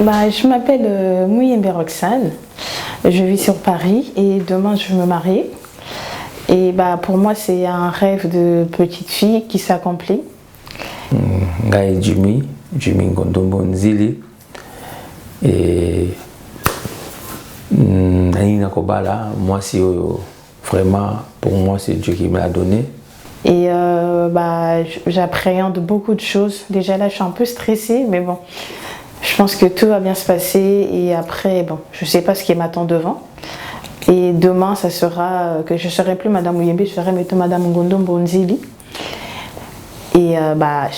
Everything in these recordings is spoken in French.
Je m'appelle Mouyembe Roxane, je vis sur Paris et demain je me marie. Et pour moi c'est un rêve de petite fille qui s'accomplit. Ngai Jimmy Ngondombo Nzili et Nani Kobala, moi c'est vraiment pour moi c'est Dieu qui me l'a donné. Et j'appréhende beaucoup de choses. Déjà là je suis un peu stressée mais bon. Je pense que tout va bien se passer et après, bon, je ne sais pas ce qui m'attend devant. Et demain, ça sera que je ne serai plus Madame Mouyembe, je serai plutôt Madame Ngondombo Nzili. Et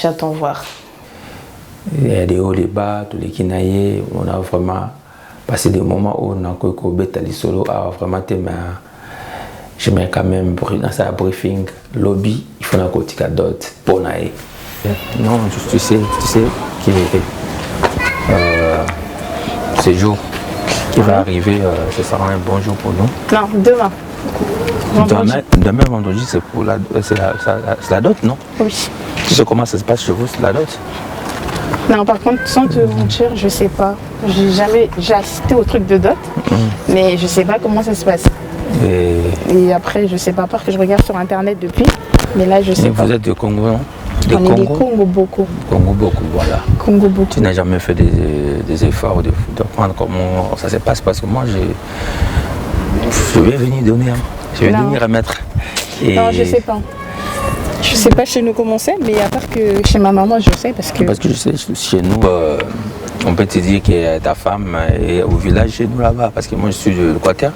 j'attends voir. Il y a des hauts, les bas, tous les kinaïs. On a vraiment passé des moments où on a fait solo. Vraiment, j'aimerais quand même, dans un briefing, lobby, il faut un côté d'autres pour naï. Non, tu sais qui est. Ce jour qui va arriver, ce sera un bon jour pour nous. Non, demain. Demain vendredi, c'est la dot, non? Oui. Tu sais comment ça se passe chez vous, c'est la dot? Non, par contre, sans te mentir, je sais pas. J'ai assisté au truc de dot, mais je sais pas comment ça se passe. Et après, je sais pas, parce que je regarde sur internet depuis, mais là, je sais pas. Vous êtes de Congo, non? On est des Congo beaucoup. Congo beaucoup, voilà. Congo beaucoup. Tu n'as jamais fait des efforts de prendre comment ça se passe parce que moi je vais venir donner, je vais venir remettre. Non, je sais pas. Je sais pas chez nous comment c'est, mais à part que chez ma maman, je sais parce que. Parce que je sais, chez nous, on peut te dire que ta femme est au village chez nous là-bas, parce que moi je suis de l'Équateur.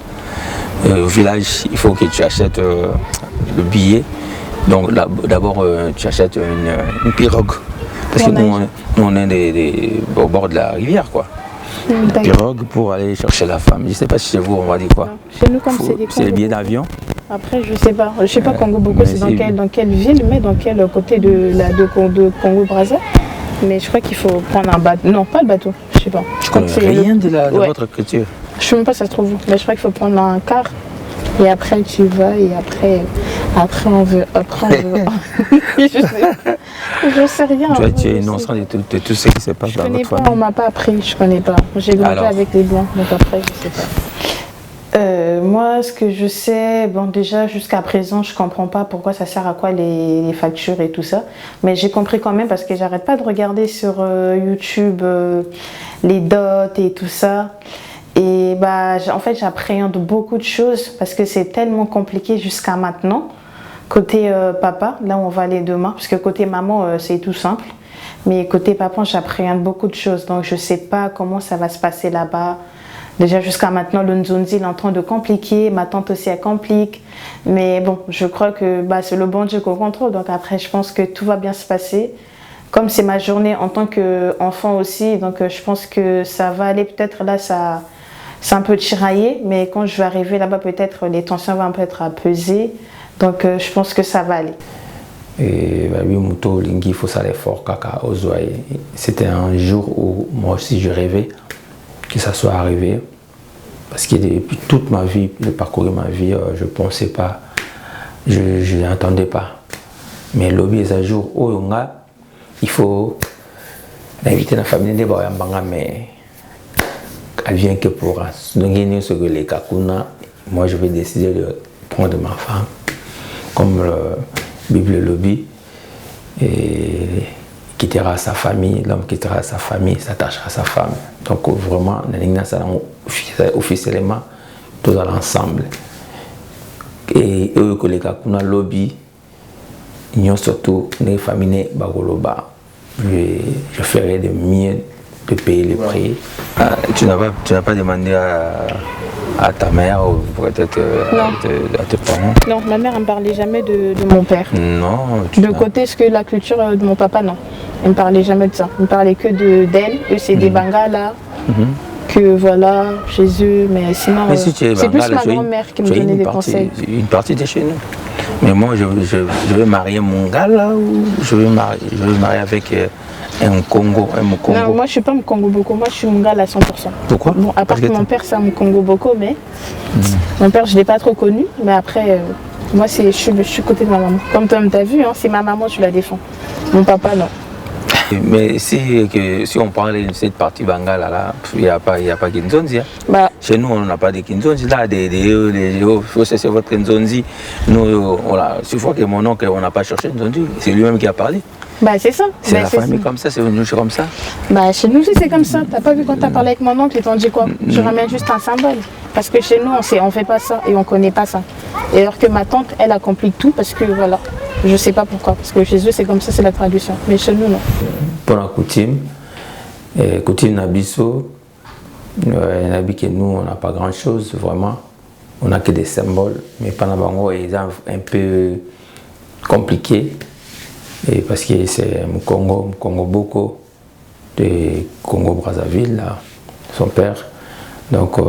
Au village, il faut que tu achètes le billet. Donc d'abord tu achètes une pirogue. Parce que nous on est au bord de la rivière quoi. Une pirogue pour aller chercher la femme. Je ne sais pas si chez vous on va dire quoi. Non. Chez nous comme c'est les billets d'avion. Après je sais pas. Je sais pas Congo beaucoup c'est dans quelle ville, mais dans quel côté de Congo Brazza. Mais je crois qu'il faut prendre un bateau. Non pas le bateau, je sais pas. Je connais rien de votre culture. Je sais même pas si ça se trouve où. Mais je crois qu'il faut prendre un car. Et après tu vas et après on veut. je sais rien. Tu es innocent de tout ce qui se passe dans votre famille. On m'a pas appris, je connais pas. J'ai grandi avec les blancs, donc après je sais pas. Moi ce que je sais, bon déjà jusqu'à présent je comprends pas pourquoi ça sert à quoi les factures et tout ça. Mais j'ai compris quand même parce que j'arrête pas de regarder sur YouTube les dots et tout ça. Et en fait j'appréhende beaucoup de choses parce que c'est tellement compliqué jusqu'à maintenant. Côté papa, là où on va aller demain, parce que côté maman c'est tout simple. Mais côté papa j'appréhende beaucoup de choses. Donc je sais pas comment ça va se passer là-bas. Déjà jusqu'à maintenant le Nzonzi est en train de compliquer, ma tante aussi elle complique. Mais bon, je crois que c'est le bon Dieu qu'on contrôle. Donc après je pense que tout va bien se passer. Comme c'est ma journée en tant qu'enfant aussi, donc je pense que ça va aller peut-être là c'est un peu tiraillé, mais quand je vais arriver là-bas, peut-être les tensions vont un peu être apaisées. Donc je pense que ça va aller. Et oui, Mouto Lingi, il faut ça l'effort, Kaka, Ozoaï. C'était un jour où moi aussi je rêvais que ça soit arrivé. Parce que depuis toute ma vie, le parcours de ma vie, je ne pensais pas, je n'entendais pas. Mais lobby est un jour où il faut inviter la famille de Boyambanga, mais elle vient que pour donc ce que les Kakuna, moi je vais décider de prendre ma femme comme le Bible lobby et quittera sa famille, l'homme quittera sa famille, s'attachera à sa femme. Donc vraiment, officiellement, tous à l'ensemble. Et eux que les Kakuna lobby, ils ont surtout les familles Bagoloba. Je ferai de mieux de payer les prix. Tu n'as pas demandé à ta mère ou peut-être à tes parents? Non, ma mère ne me parlait jamais de mon père. Non. De côté, ce que la culture de mon papa, non. Elle ne me parlait jamais de ça. Elle ne me parlait que d'elle. Eux, c'est des Bangala. Que voilà, Jésus, mais sinon, si c'est plus ma grand-mère qui me donnait des conseils. Une partie de chez nous. Mais moi, je vais marier mon gars là ou je vais marier avec un Congo, un Mukongo. Non, moi je suis pas Mukongo Boko, moi je suis Mungala à 100%. Pourquoi? Bon, à part que mon père c'est un Mukongo Boko, mais mon père je l'ai pas trop connu, mais après, moi je suis côté de ma maman. Comme toi tu as vu, hein, c'est ma maman, je la défends. Mon papa non. Mais si on parle de cette partie Bangala, là, il n'y a pas Kinzonzi. Hein. Bah. Chez nous, on n'a pas de Kinzonzi. Là, il faut cesser votre Kinzonzi. Nous, voilà, chaque fois que mon oncle, on n'a pas cherché Kinzonzi, c'est lui-même qui a parlé. Bah c'est ça. C'est la famille comme ça, c'est venu comme ça. Bah chez nous aussi c'est comme ça. T'as pas vu quand t'as parlé avec mon oncle, ils t'ont dit quoi? Je ramène juste un symbole. Parce que chez nous on fait pas ça et on connaît pas ça. Et alors que ma tante, elle a compris tout parce que voilà, je sais pas pourquoi. Parce que chez eux c'est comme ça, c'est la tradition. Mais chez nous non. Pour la coutume Nabiso, que nous on n'a pas grand chose vraiment. On n'a que des symboles. Mais pendant Bango, ils sont un peu compliqués. Et parce que c'est Congo Boko de Congo-Brazzaville, son père. Donc,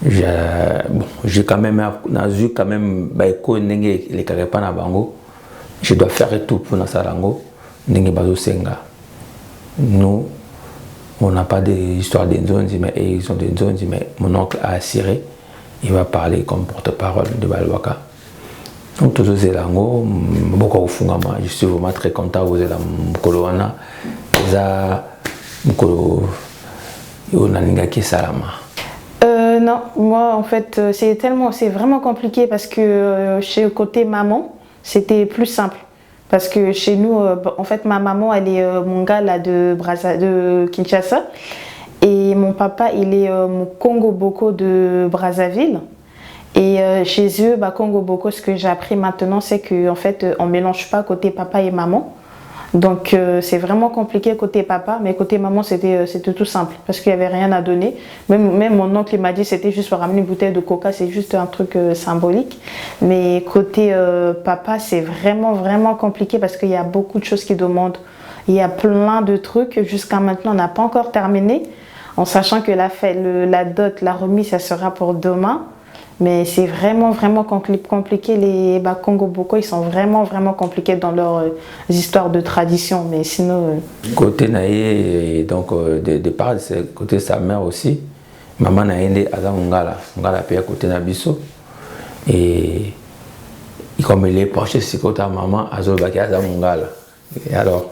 j'ai quand même les Karepa na Bango. Je dois faire tout pour Nasarango, Nenge Bazo Senga. Nous, on n'a pas d'histoire des zones, mais ils ont des zones, mais mon oncle a assuré, il va parler comme porte-parole de Balwaka. Donc, tous les langues, beaucoup au fond, je suis vraiment très content de la Mukoloana. Non, moi en fait, c'est vraiment compliqué parce que chez le côté maman, c'était plus simple. Parce que chez nous, en fait, ma maman, elle est mongala de Kinshasa. Et mon papa, il est Congo Boko de Brazzaville. Et chez eux, Congo Boko, ce que j'ai appris maintenant, c'est qu'en fait, on ne mélange pas côté papa et maman. Donc c'est vraiment compliqué côté papa, mais côté maman, c'était tout simple, parce qu'il n'y avait rien à donner. Même mon oncle m'a dit c'était juste pour ramener une bouteille de coca, c'est juste un truc symbolique. Mais côté papa, c'est vraiment compliqué, parce qu'il y a beaucoup de choses qui demandent. Il y a plein de trucs, jusqu'à maintenant, on n'a pas encore terminé, en sachant que la dot, la remise, ça sera pour demain. Mais c'est vraiment compliqué. Les Congo Boko, ils sont vraiment compliqués dans leurs histoires de tradition. Mais sinon. Côté Naïe, donc départ, c'est côté sa mère aussi. Maman Naïe, Aza Mungala. Mungala paye à côté Nabiso. Et comme il est proche, c'est côté maman, Azo Baki Aza Mungala. Et alors,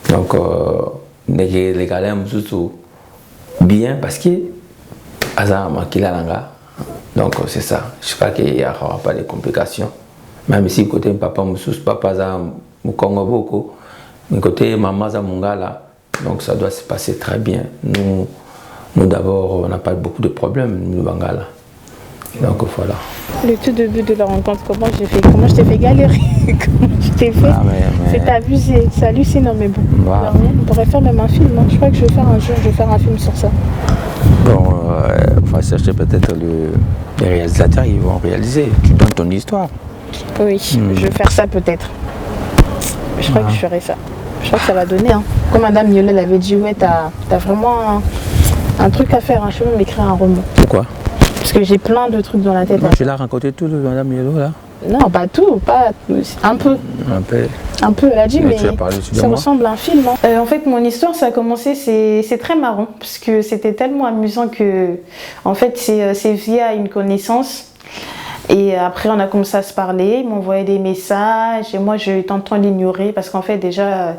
donc, les galères, bien parce que. Donc c'est ça, je crois qu'il n'y aura pas de complications. Même si côté papa Moussous, papa Congo Boko, mais côté maman Mungala, donc ça doit se passer très bien. Nous d'abord, on n'a pas beaucoup de problèmes, nous Bangala. Donc voilà. Le tout début de la rencontre, comment je t'ai fait galérer, comment je t'ai fait, c'est abusé, c'est hallucinant, mais bon, on pourrait faire même un film, hein. Je crois que je vais faire un film sur ça. Bon, on va chercher peut-être les réalisateurs, ils vont réaliser. Tu donnes ton histoire. Oui, je vais faire ça peut-être. Je crois que je ferai ça. Je crois que ça va donner. Hein. Comme Madame Yola l'avait dit, ouais, t'as vraiment un truc à faire. Hein. Je vais même écrire un roman. Pourquoi? Parce que j'ai plein de trucs dans la tête. Tu l'as raconté tout, Madame Yola là? Non, pas tout, un peu. Un peu, elle a dit, mais ça ressemble à un film. Hein. En fait, mon histoire, ça a commencé, c'est très marrant, parce que c'était tellement amusant que, en fait, c'est via une connaissance. Et après, on a commencé à se parler, il m'envoyait des messages, et moi, j'ai eu tant de temps d'ignorer, parce qu'en fait, déjà,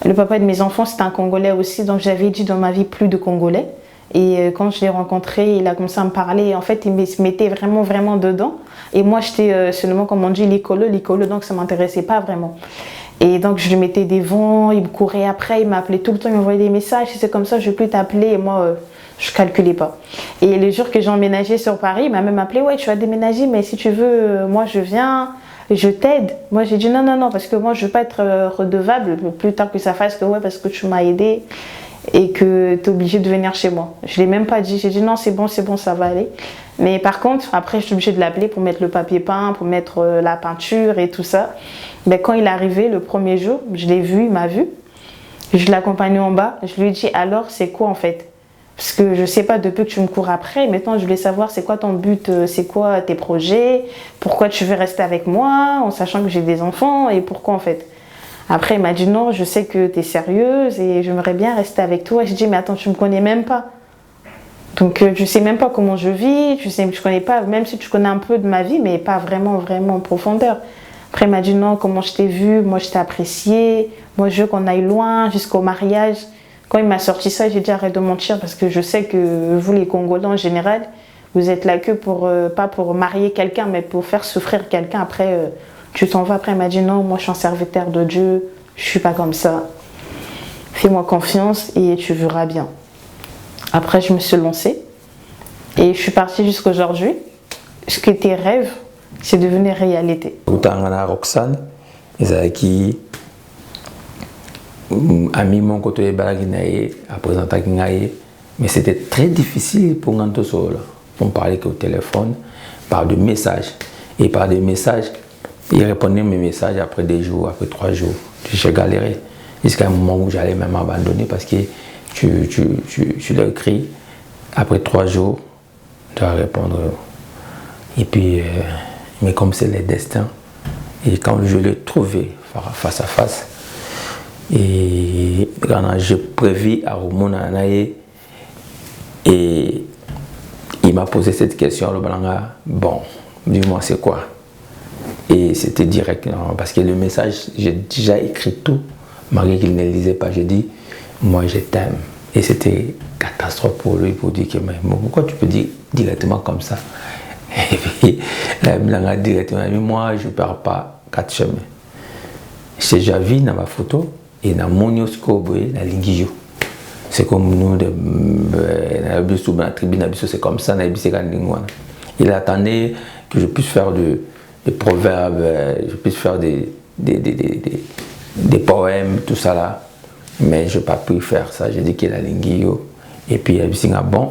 le papa de mes enfants, c'était un Congolais aussi, donc j'avais dit dans ma vie plus de Congolais. Et quand je l'ai rencontré, il a commencé à me parler, et en fait, il se mettait vraiment dedans. Et moi, j'étais seulement, comme on dit, l'écolo, donc ça ne m'intéressait pas vraiment. Et donc, je lui mettais des vents, il me courait après, il m'appelait tout le temps, il m'envoyait des messages, c'est comme ça, je ne vais plus t'appeler, et moi, je ne calculais pas. Et le jour que j'ai emménagé sur Paris, il m'a même appelé, ouais, tu vas déménager, mais si tu veux, moi, je viens, je t'aide. Moi, j'ai dit non, parce que moi, je ne veux pas être redevable, plus tard que ça fasse que, ouais, parce que tu m'as aidé. Et que tu es obligé de venir chez moi. Je ne l'ai même pas dit, j'ai dit non, c'est bon, ça va aller. Mais par contre, après, je suis obligée de l'appeler pour mettre le papier peint, pour mettre la peinture et tout ça. Mais quand il est arrivé le premier jour, je l'ai vu, il m'a vu. Je l'ai accompagné en bas, je lui ai dit alors, c'est quoi en fait? Parce que je ne sais pas depuis que tu me cours après, maintenant je voulais savoir c'est quoi ton but, c'est quoi tes projets, pourquoi tu veux rester avec moi, en sachant que j'ai des enfants et pourquoi en fait. Après, il m'a dit non, je sais que tu es sérieuse et j'aimerais bien rester avec toi. J'ai dit, mais attends, tu ne me connais même pas. Donc, je ne sais même pas comment je vis, je connais pas, même si tu connais un peu de ma vie, mais pas vraiment en profondeur. Après, il m'a dit non, comment je t'ai vu, moi je t'ai apprécié, moi je veux qu'on aille loin jusqu'au mariage. Quand il m'a sorti ça, j'ai dit arrête de mentir parce que je sais que vous les Congolais en général, vous êtes là que pour, pas pour marier quelqu'un, mais pour faire souffrir quelqu'un. Après, tu t'en vas. Après, il m'a dit non, moi je suis un serviteur de Dieu, je suis pas comme ça. Fais-moi confiance et tu verras bien. Après, je me suis lancée et je suis partie jusqu'à aujourd'hui. Ce que tes rêves, c'est devenu réalité. Roxane, qui a mis mon côté à présenter mais c'était très difficile pour nous on parlait qu'au téléphone, par des messages. Et par des messages, il répondait à mes messages après 2 jours, après 3 jours. J'ai galéré. Jusqu'à un moment où j'allais même abandonner parce que tu l'as écrit, après 3 jours, tu dois répondre. Et puis, mais comme c'est le destin, et quand je l'ai trouvé face à face, et quand j'ai prévu à Romona et il m'a posé cette question, le Balanga, bon, dis-moi c'est quoi? Et c'était direct, non, parce que le message, j'ai déjà écrit tout, malgré qu'il ne lisait pas, j'ai dit, moi je t'aime. Et c'était catastrophe pour lui, pour dire que, mais pourquoi tu peux dire directement comme ça? Et puis, la Balanga directement, mais moi je ne perds pas 4 chemins. J'ai déjà vu dans ma photo, et dans mon oscope, la Lingiju. C'est comme nous, la tribu, c'est comme ça, il attendait que je puisse faire des proverbes, je puisse faire des poèmes, tout ça là. Mais je n'ai pas pu faire ça, j'ai dit qu'il a l'ingio. Et puis il dit, bon,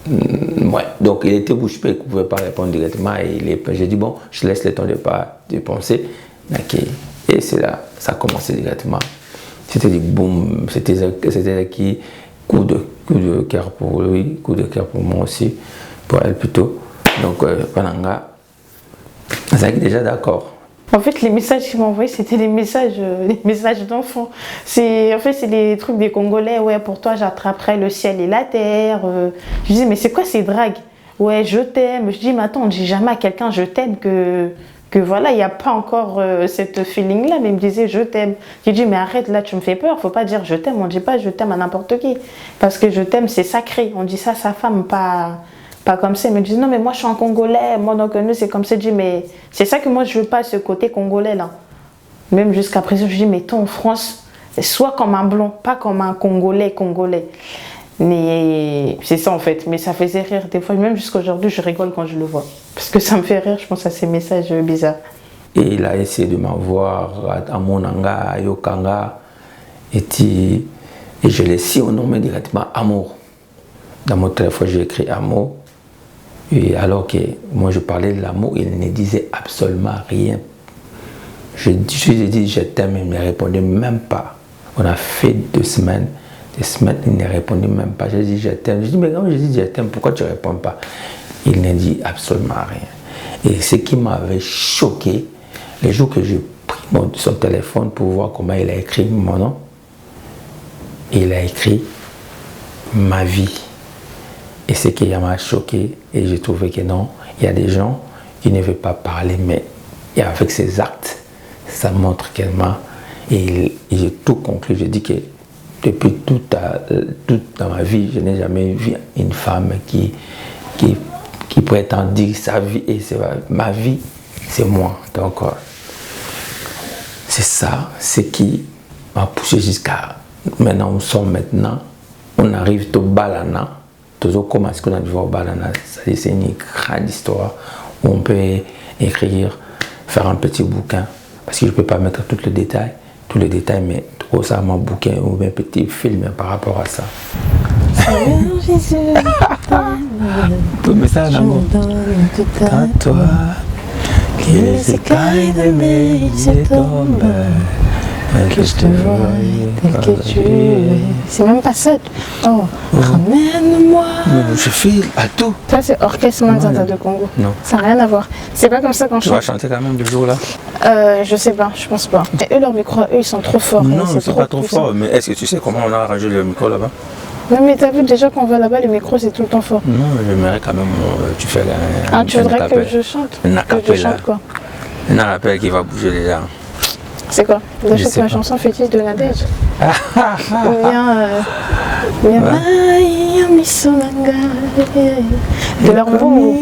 ouais. Donc il était bouche bée, il ne pouvait pas répondre directement. Et j'ai dit, bon, je laisse le temps de penser. Et c'est là, ça a commencé directement. C'était du boum, c'était qui coup de cœur pour lui, coup de cœur pour moi aussi, pour elle plutôt. Donc, Pananga, c'est déjà d'accord. En fait, les messages qu'il m'a envoyés, c'était des messages d'enfants. En fait, c'est des trucs des Congolais. Ouais, pour toi, j'attraperai le ciel et la terre. Je dis, mais c'est quoi ces dragues? Ouais, je t'aime. Je dis, mais attends, on ne dit jamais à quelqu'un je t'aime que voilà, il n'y a pas encore cette feeling-là, mais il me disait je t'aime. J'ai dit mais arrête, là tu me fais peur, faut pas dire je t'aime, on ne dit pas je t'aime à n'importe qui. Parce que je t'aime c'est sacré, on dit ça à sa femme, pas comme ça. Il me disait non mais moi je suis un Congolais, moi donc nous c'est comme ça. Je dis mais c'est ça que moi je veux pas, ce côté Congolais là. Même jusqu'à présent je dis mais toi en France, sois comme un blanc, pas comme un Congolais. Mais c'est ça en fait, mais ça faisait rire des fois, même jusqu'à aujourd'hui je rigole quand je le vois. Parce que ça me fait rire, je pense à ces messages bizarres. Et il a essayé de m'avoir à Monanga, à Yokanga, et je l'ai surnommé directement Amour. Dans mon téléphone j'ai écrit Amour, et alors que moi je parlais de l'amour, il ne disait absolument rien. Je lui ai dit je t'aime, il ne me répondait même pas. On a fait 2 semaines. Il ne répondait même pas. J'ai dit je t'aime. Je dis mais quand je dis je t'aime, pourquoi tu ne réponds pas? Il ne dit absolument rien. Et ce qui m'avait choqué, le jour que j'ai pris son téléphone pour voir comment il a écrit mon nom, il a écrit ma vie. Et ce qui m'a choqué, et j'ai trouvé que non, il y a des gens qui ne veulent pas parler, mais avec ses actes, ça montre tellement. Et j'ai tout conclu. J'ai dit que depuis toute dans ma vie, je n'ai jamais vu une femme qui prétend dire sa vie et ma vie, c'est moi. Donc, c'est ça, ce qui m'a poussé jusqu'à maintenant. On arrive au Balana. Comment est-ce qu'on arrive au Balana? C'est une grande histoire où on peut écrire, faire un petit bouquin, parce que je ne peux pas mettre tous les détails, mais trop ça, mon bouquin ou un petit film par rapport à ça. Jésus, tout message d'amour. À toi, que les écailles de mes yeux tombent, que je te vois tel que tu es. C'est même pas ça. Oh, ramène-moi. Je file à tout. Ça, c'est Orchestre Manzanza de Congo. Non. Ça n'a rien à voir. C'est pas comme ça qu'on chante. Tu vas chanter quand même le jour là? Je sais pas, je pense pas. Et eux, leur micro, eux, ils sont trop forts. Non, c'est pas trop fort. Mais est-ce que tu sais comment on a arrangé le micro là-bas? Non, mais t'as vu déjà qu'on va là-bas, le micro, c'est tout le temps fort. Non, j'aimerais quand même. Tu fais tu voudrais que je chante? Un acapella. Que je chante quoi? Un rappel qui va bouger les larmes. C'est quoi? La chanson fétiche de Nadège. Ou bien de leur beau.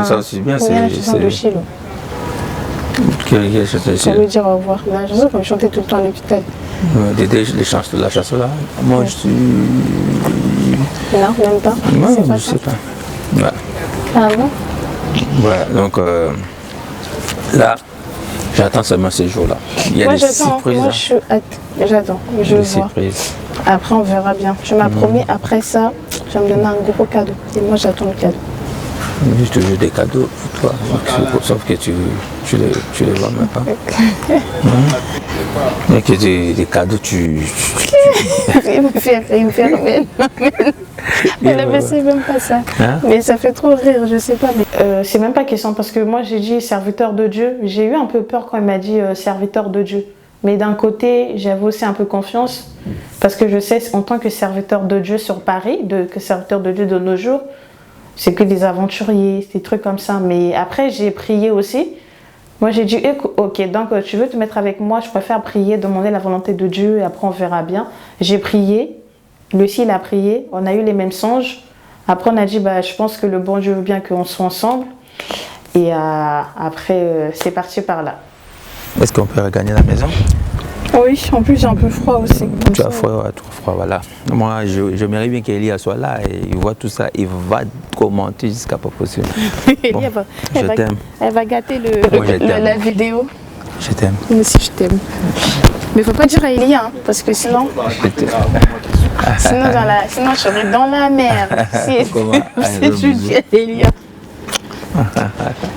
Ça aussi bien, c'est la chanson de Chilo. Quelle chanson? Ça veut dire au revoir. La chanson qu'on chantait tout le temps à l'hôpital. Les chansons, la chanson là. Moi je suis. Non, même pas. Moi je sais pas. Ouais. Ah bon? Voilà, donc là, j'attends seulement ces jours-là. Il y a des surprises. Moi, j'attends. Je vois. Après, on verra bien. Tu m'as promis, après ça, tu vas me donner un gros cadeau. Et moi, j'attends le cadeau. J'ai toujours des cadeaux pour toi, sauf que tu les vois même pas. Mais que des cadeaux, il me fait rire. Elle avait essayé même pas ça. Hein? Mais ça fait trop rire, je sais pas. Mais c'est même pas question parce que moi j'ai dit serviteur de Dieu. J'ai eu un peu peur quand il m'a dit serviteur de Dieu. Mais d'un côté, j'avais aussi un peu confiance parce que je sais en tant que serviteur de Dieu sur Paris, que serviteur de Dieu de nos jours, c'est que des aventuriers, des trucs comme ça. Mais après, j'ai prié aussi. Moi, j'ai dit, ok, donc tu veux te mettre avec moi, je préfère prier, demander la volonté de Dieu et après on verra bien. J'ai prié, Lucie, il a prié, on a eu les mêmes songes. Après, on a dit, je pense que le bon Dieu veut bien qu'on soit ensemble. Et après, c'est parti par là. Est-ce qu'on peut regagner la maison? Oui, en plus j'ai un peu froid aussi. Tu as froid, voilà. Moi, j'aimerais bien qu'Elia soit là et il voit tout ça. Il va commenter jusqu'à pas possible. Bon, je t'aime. Elle va gâter la vidéo. Je t'aime. Moi aussi, je t'aime. Mais il ne faut pas dire à Elia, hein, parce que sinon... sinon, je serais dans la mer. Si tu dis à Elia.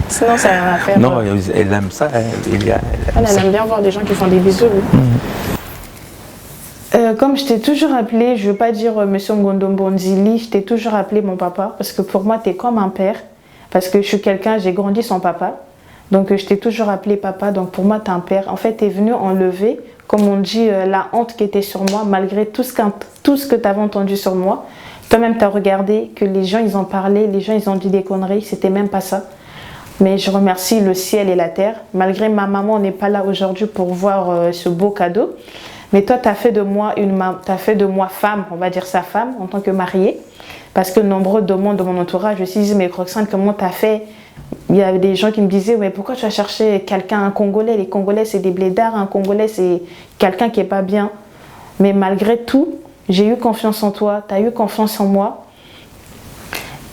Sinon, ça n'a rien à faire. Non, elle aime ça. Elle aime bien voir des gens qui font des bisous. Comme je t'ai toujours appelé, je ne veux pas dire Monsieur Ngondombonzili, je t'ai toujours appelé mon papa, parce que pour moi, tu es comme un père. Parce que je suis quelqu'un, j'ai grandi sans papa. Donc, je t'ai toujours appelé papa, donc pour moi, tu es un père. En fait, tu es venu enlever, comme on dit, la honte qui était sur moi, malgré tout ce que tu avais entendu sur moi. Toi-même, tu as regardé que les gens, ils ont parlé, les gens, ils ont dit des conneries, c'était même pas ça. Mais je remercie le ciel et la terre. Malgré ma maman n'est pas là aujourd'hui pour voir ce beau cadeau. Mais toi, tu as fait de moi femme, on va dire sa femme, en tant que mariée. Parce que nombreux de mon entourage, je me suis dit, mais Roxane, comment tu as fait? Il y avait des gens qui me disaient, mais pourquoi tu as cherché quelqu'un, un Congolais? Les Congolais, c'est des blédards, un Congolais, c'est quelqu'un qui n'est pas bien. Mais malgré tout, j'ai eu confiance en toi, tu as eu confiance en moi.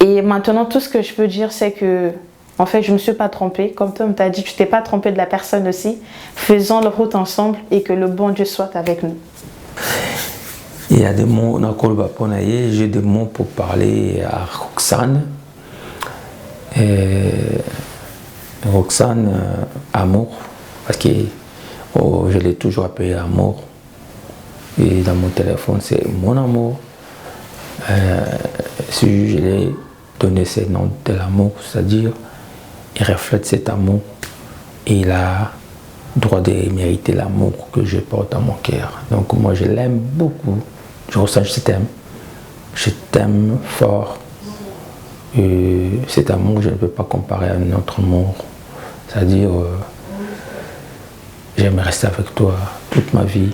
Et maintenant, tout ce que je peux dire, c'est que, en fait, je ne me suis pas trompée. Comme toi, tu as dit, tu ne t'es pas trompée de la personne aussi. Faisons la route ensemble et que le bon Dieu soit avec nous. Il y a des mots, j'ai des mots pour parler à Roxane. Roxane, amour, parce que je l'ai toujours appelé amour. Et dans mon téléphone, c'est mon amour. Si je l'ai donné ce nom de l'amour, c'est-à-dire, il reflète cet amour et il a droit de mériter l'amour que je porte dans mon cœur. Donc moi, je l'aime beaucoup. Je ressens, je t'aime. Je t'aime fort. Et cet amour, je ne peux pas comparer à un autre amour. C'est-à-dire, j'aime rester avec toi toute ma vie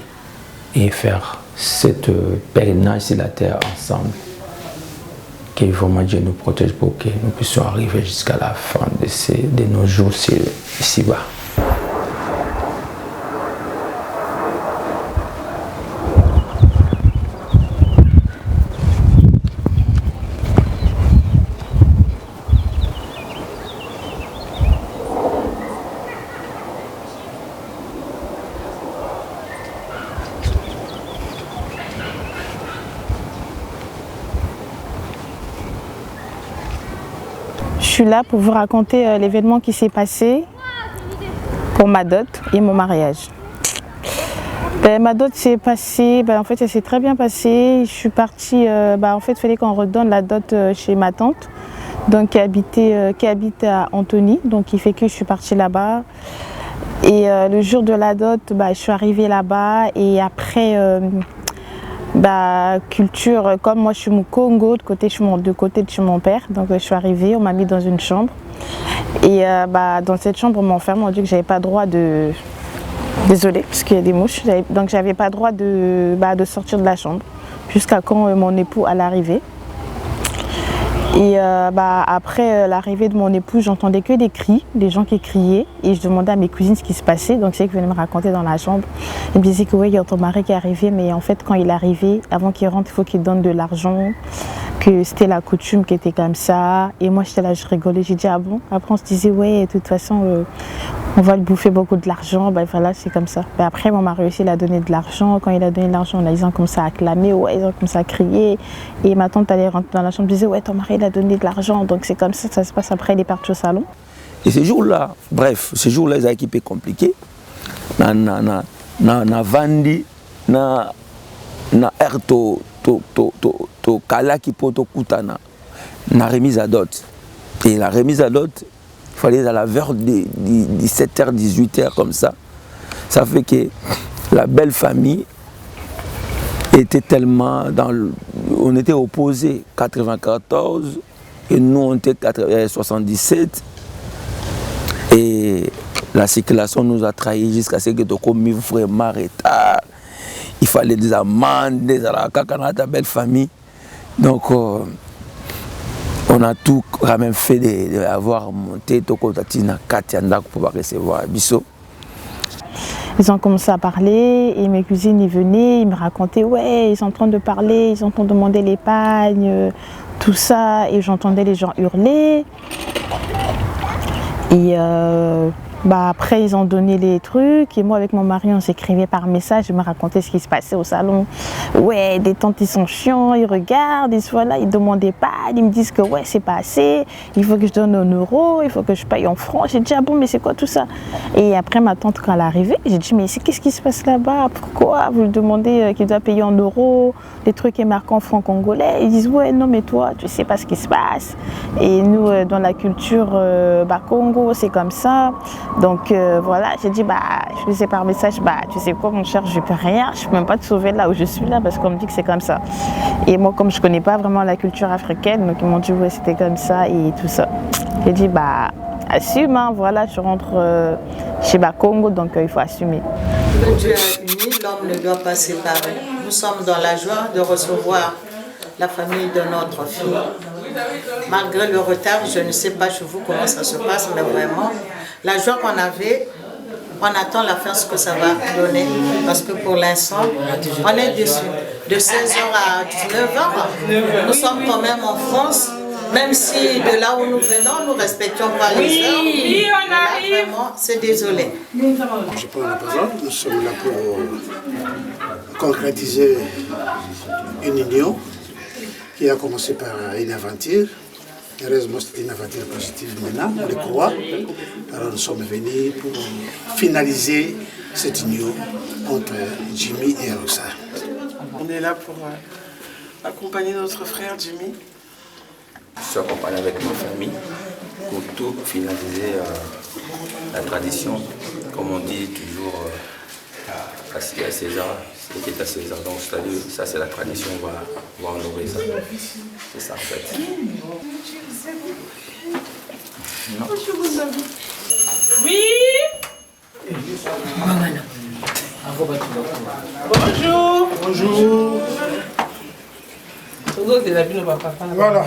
et faire cette pèlerinage sur la terre ensemble. Que vraiment Dieu nous protège pour que nous puissions arriver jusqu'à la fin de nos jours ici-bas. Je suis là pour vous raconter l'événement qui s'est passé pour ma dot et mon mariage. Ma dot s'est passée, en fait, elle s'est très bien passée. Je suis partie, en fait, il fallait qu'on redonne la dot chez ma tante, donc qui habite à Antony, donc il fait que je suis partie là-bas. Et le jour de la dot, je suis arrivée là-bas et après Culture, comme moi je suis au Congo, de côté de chez mon père, donc je suis arrivée, on m'a mis dans une chambre. Et dans cette chambre, on m'a enfermée, on m'a dit que j'avais pas droit de... Désolée, parce qu'il y a des mouches. Donc j'avais pas droit de sortir de la chambre, jusqu'à quand mon époux allait arriver. Et après l'arrivée de mon époux, j'entendais que des cris, des gens qui criaient. Et je demandais à mes cousines ce qui se passait. Donc c'est eux qui venaient me raconter dans la chambre. Ils me disaient que oui, il y a ton mari qui est arrivé. Mais en fait, quand il est arrivé, avant qu'il rentre, il faut qu'il donne de l'argent. Que c'était la coutume qui était comme ça. Et moi, j'étais là, je rigolais. J'ai dit, ah bon? Après, on se disait, ouais, de toute façon, on va lui bouffer beaucoup de l'argent. Voilà, c'est comme ça. Mais après, mon mari aussi, il a donné de l'argent. Quand il a donné de l'argent, ils ont commencé à acclamer, ouais, ils ont commencé à crier. Et ma tante allait rentrer dans la chambre, disait, ouais, ton mari, il a donné de l'argent. Donc c'est comme ça, ça se passe. Après, il est parti au salon. Et ces jours-là, bref, ces jours-là, ils ont équipé compliqué. Na vandi, na air to kalaki poto kutana, na remise à dot. Et la remise à dot, il fallait à la vers de 17h, 18h comme ça. Ça fait que la belle famille était tellement on était opposés 94 et nous on était 77 et la circulation nous a trahis jusqu'à ce que nous vraiment retard. Il fallait des amendes, des aracacanata, belle famille. Donc on a tout quand même fait d'avoir monté Tokotatina Katianda pour recevoir Bisso. Ils ont commencé à parler et mes cousines ils venaient, ils me racontaient ouais, ils sont en train de parler, ils ont en train de demander l'épargne, tout ça, et j'entendais les gens hurler. Et après ils ont donné les trucs et moi avec mon mari on s'écrivait par message, je me racontais ce qui se passait au salon. Ouais, des tantes ils sont chiants, ils regardent, ils sont là, ils demandaient pas, ils me disent que ouais c'est pas assez, il faut que je donne en euros, il faut que je paye en francs. J'ai dit ah bon mais c'est quoi tout ça? Et après ma tante quand elle est arrivée, j'ai dit mais qu'est-ce qui se passe là-bas? Pourquoi vous lui demandez qu'il doit payer en euros? Les trucs est marqués en francs congolais. Ils disent ouais non mais toi tu sais pas ce qui se passe. Et nous dans la culture Congo c'est comme ça. Donc voilà, j'ai dit je faisais par message, tu sais quoi mon cher, je peux rien, je peux même pas te sauver là où je suis là parce qu'on me dit que c'est comme ça. Et moi comme je connais pas vraiment la culture africaine, donc ils m'ont dit ouais c'était comme ça et tout ça. J'ai dit assume, hein, voilà, je rentre chez Congo donc il faut assumer. Le Dieu a uni, l'homme ne doit pas séparer. Nous sommes dans la joie de recevoir la famille de notre fille. Malgré le retard, je ne sais pas chez vous comment ça se passe, mais vraiment, la joie qu'on avait, on attend la fin, ce que ça va donner. Parce que pour l'instant, on est déçus. De 16h à 19h, nous sommes quand même en France, même si de là où nous venons, nous ne respectons pas les heures. Oui, on arrive. Là, vraiment, c'est désolé. Je prends la parole. Nous sommes là pour concrétiser une union qui a commencé par une aventure. Heureusement, c'était une aventure positive maintenant, on le croit. Alors nous sommes venus pour finaliser cette union entre Jimmy et Rosa. On est là pour accompagner notre frère Jimmy. Je suis accompagné avec ma famille pour tout finaliser la tradition. Comme on dit toujours, à César, ce qui est à César. Donc c'est-à-dire, ça c'est la tradition, on va honorer ça. C'est ça en fait. Non. Oui. Bonjour. Bonjour. Voilà,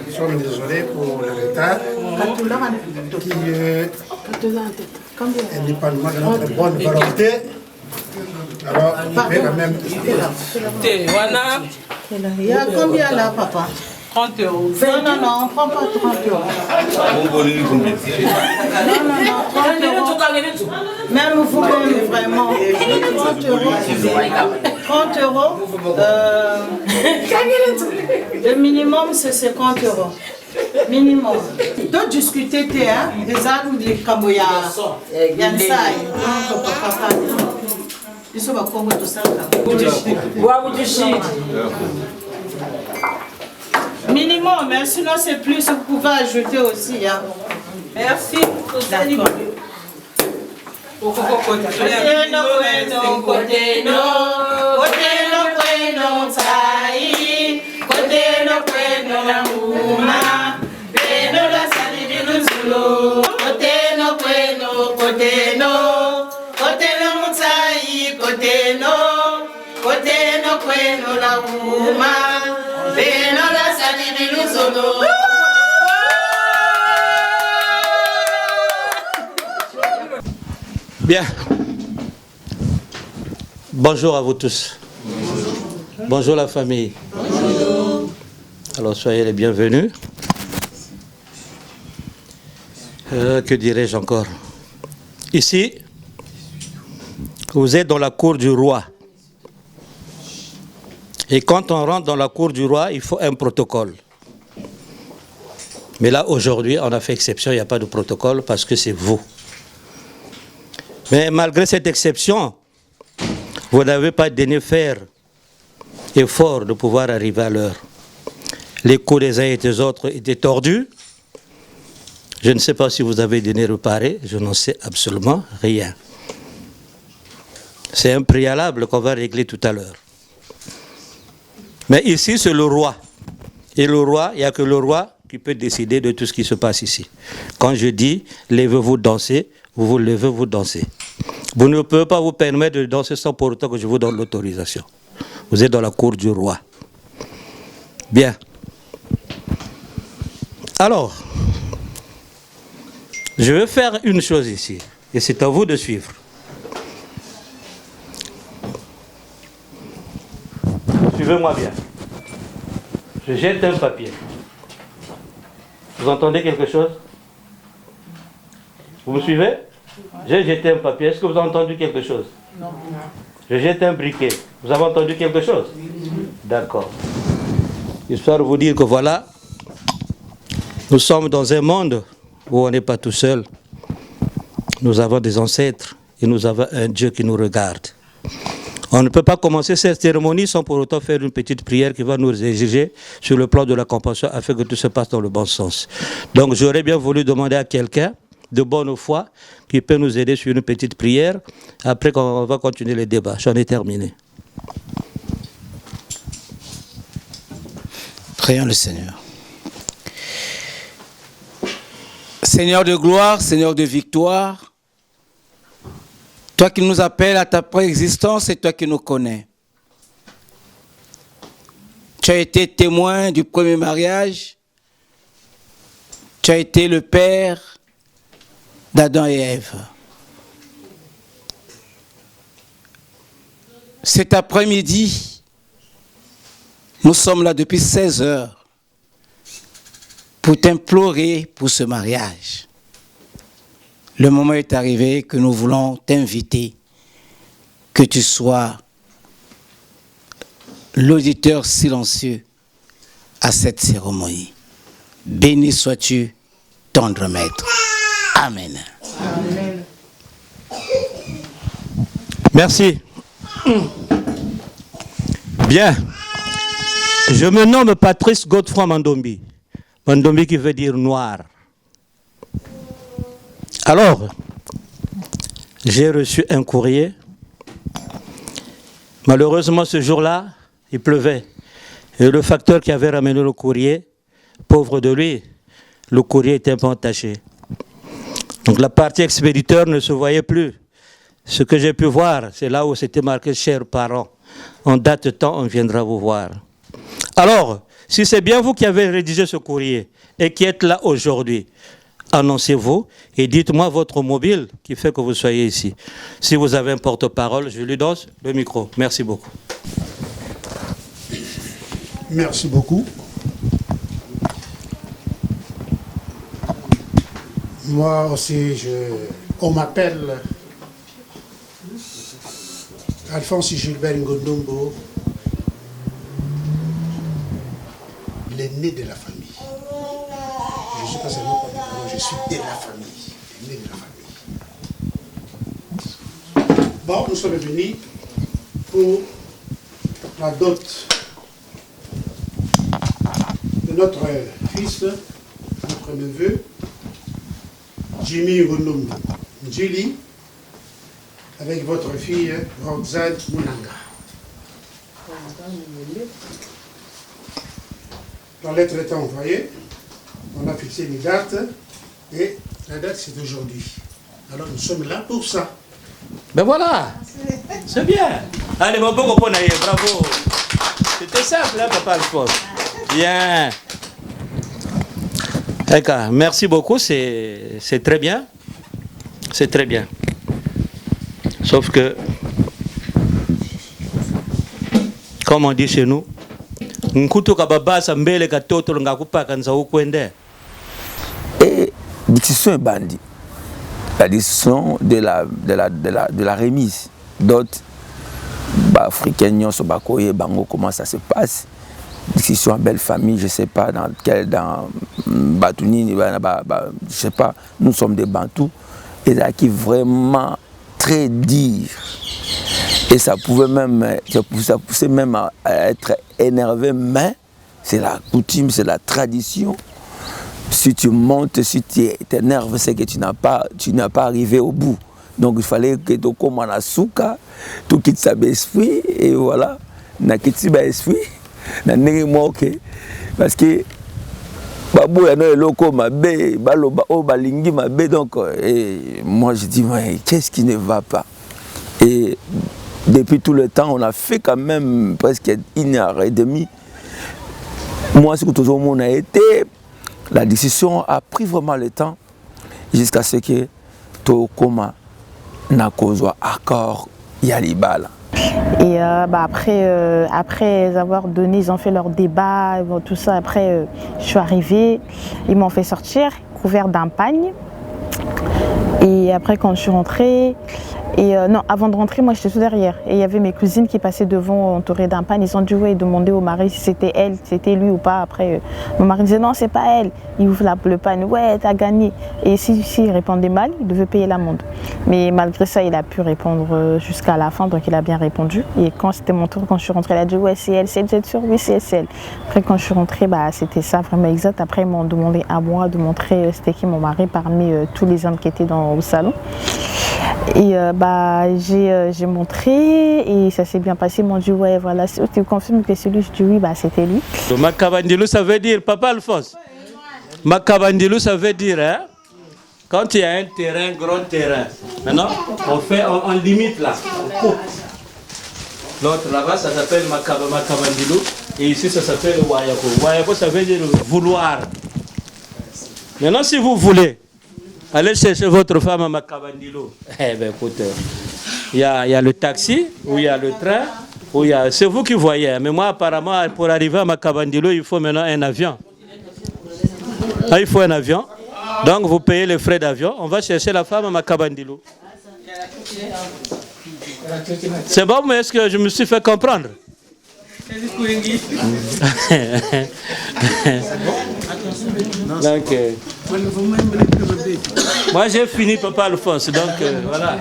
nous sommes désolés pour le retard qui est indépendamment de notre bonne volonté. Alors, il peut quand même. Il y a combien là, papa? 30 €. Non, on ne prend pas 30 €. Non, 30 €. Même vous, vraiment. 30 €. 30 €. Le minimum, c'est 50 €. Minimum. Donc, discuter, les arbres de Kaboya. Yansai. Ils sont à Congo, tout ça. Minimum, mais sinon c'est plus, vous pouvez ajouter aussi. Hein. Merci. D'accord. kwenu la uma, beno la sali biluzulu. Koteno kwenu, koteno, koteno mutai, koteno, koteno kwenu la uma, beno la sali biluzulu. Bien. Bonjour à vous tous. Bonjour la famille. Bonjour. Alors soyez les bienvenus. Que dirais-je encore? Ici, vous êtes dans la cour du roi. Et quand on rentre dans la cour du roi, il faut un protocole. Mais là, aujourd'hui, on a fait exception, il n'y a pas de protocole parce que c'est vous. Mais malgré cette exception, vous n'avez pas daigné faire effort de pouvoir arriver à l'heure. Les coups des uns et des autres étaient tordus. Je ne sais pas si vous avez daigné réparer, je n'en sais absolument rien. C'est un préalable qu'on va régler tout à l'heure. Mais ici, c'est le roi. Et le roi, il n'y a que le roi qui peut décider de tout ce qui se passe ici. Quand je dis « levez-vous danser », vous vous levez, vous dansez. Vous ne pouvez pas vous permettre de danser sans pour autant que je vous donne l'autorisation. Vous êtes dans la cour du roi. Bien. Alors, je vais faire une chose ici, et c'est à vous de suivre. Suivez-moi bien. Je jette un papier. Vous entendez quelque chose? Vous me suivez? J'ai jeté un papier. Est-ce que vous avez entendu quelque chose? Non. Je jette un briquet. Vous avez entendu quelque chose? D'accord. Histoire de vous dire que voilà, nous sommes dans un monde où on n'est pas tout seul. Nous avons des ancêtres et nous avons un Dieu qui nous regarde. On ne peut pas commencer cette cérémonie sans pour autant faire une petite prière qui va nous exiger sur le plan de la compassion afin que tout se passe dans le bon sens. Donc j'aurais bien voulu demander à quelqu'un de bonne foi qui peut nous aider sur une petite prière. Après, on va continuer le débat. J'en ai terminé. Prions le Seigneur. Seigneur de gloire, Seigneur de victoire, toi qui nous appelles à ta préexistence et toi qui nous connais. Tu as été témoin du premier mariage. Tu as été le père d'Adam et Ève. Cet après-midi, nous sommes là depuis 16 heures pour t'implorer pour ce mariage. Le moment est arrivé que nous voulons t'inviter, que tu sois l'auditeur silencieux à cette cérémonie. Béni sois-tu, tendre maître. Amen. Amen. Merci. Bien. Je me nomme Patrice Godefroy Mandombi. Mandombi qui veut dire noir. Alors, j'ai reçu un courrier. Malheureusement, ce jour-là, il pleuvait. Et le facteur qui avait ramené le courrier, pauvre de lui, le courrier était un peu entaché. Donc la partie expéditeur ne se voyait plus. Ce que j'ai pu voir, c'est là où c'était marqué « Chers parents, en date de temps, on viendra vous voir ». Alors, si c'est bien vous qui avez rédigé ce courrier et qui êtes là aujourd'hui, annoncez-vous et dites-moi votre mobile qui fait que vous soyez ici. Si vous avez un porte-parole, je lui donne le micro. Merci beaucoup. Merci beaucoup. Moi aussi, on m'appelle Alphonse Gilbert Ngondombo, l'aîné de la famille. Je ne suis pas seulement pas de parents, je suis de la famille, l'aîné de la famille. Bon, nous sommes venus pour la dot de notre fils, notre neveu, Jimmy Ngondombo Njili, avec votre fille Roxane Mounanga. La lettre est envoyée, on a fixé une date, et la date c'est aujourd'hui. Alors nous sommes là pour ça. Ben voilà, c'est bien. Allez, mon bon Ponaye, bravo. C'était simple, hein, Papa Alphonse. Bien. D'accord, merci beaucoup, c'est très bien. C'est très bien. Sauf que, comme on dit chez nous, et décision est bandit. La décision de la remise d'autres africains, comment ça se passe. Décision en belle famille, je ne sais pas dans quel, dans Batouni, je sais pas, nous sommes des Bantous, et là qui vraiment très dur. Et ça pouvait même, ça poussait même à être énervé, mais c'est la coutume, c'est la tradition. Si tu montes, si tu t'énerves, c'est que tu n'as pas arrivé au bout. Donc il fallait que tu commandes à souka, tu quittes sa esprit, et voilà, na quitté sa esprit, na n'importe parce que babou ya no eloko mabe, baloba o balingi mabe, donc et moi je dis mais qu'est-ce qui ne va pas? Et depuis tout le temps, on a fait quand même presque 1h30. Moi, ce que tout le monde a été, la décision a pris vraiment le temps jusqu'à ce que Tokoma n'a causé accord Yalibala. Et après avoir donné, ils ont fait leur débat, tout ça. Après, je suis arrivée, ils m'ont fait sortir, couvert d'un pagne. Et après, quand je suis rentrée, non, avant de rentrer, moi j'étais tout derrière. Et il y avait mes cousines qui passaient devant, entourées d'un pan. Ils ont dû demander au mari si c'était elle, si c'était lui ou pas. Après, mon mari disait non, c'est pas elle. Il ouvre le pan, ouais, t'as gagné. Et s'il répondait mal, il devait payer l'amende. Mais malgré ça, il a pu répondre jusqu'à la fin, donc il a bien répondu. Et quand c'était mon tour, quand je suis rentrée, il a dit ouais, c'est elle, vous êtes sûre? Oui, c'est elle. Après, quand je suis rentrée, c'était ça vraiment exact. Après, ils m'ont demandé à moi de montrer c'était qui mon mari parmi tous les hommes qui étaient au salon. Et j'ai montré et ça s'est bien passé. Ils m'ont dit ouais voilà, tu confirmes que c'est lui? Je dis oui, c'était lui. Makabandilou, ça veut dire, Papa Alphonse, Makabandilou, ça veut dire, hein, quand il y a un terrain, grand terrain, maintenant on limite là, on coupe. L'autre là-bas, ça s'appelle Makabandilou et ici ça s'appelle Wayako. Wayako, ça veut dire vouloir. Maintenant, si vous voulez, allez chercher votre femme à Makabandilou. Eh bien, écoutez, il y a le taxi, ou il y a le train, ou il y a... C'est vous qui voyez. Mais moi, apparemment, pour arriver à Makabandilou, il faut maintenant un avion. Ah, il faut un avion. Donc, vous payez les frais d'avion. On va chercher la femme à Makabandilou. C'est bon, mais est-ce que je me suis fait comprendre? Donc, moi j'ai fini, Papa Alphonse, donc voilà.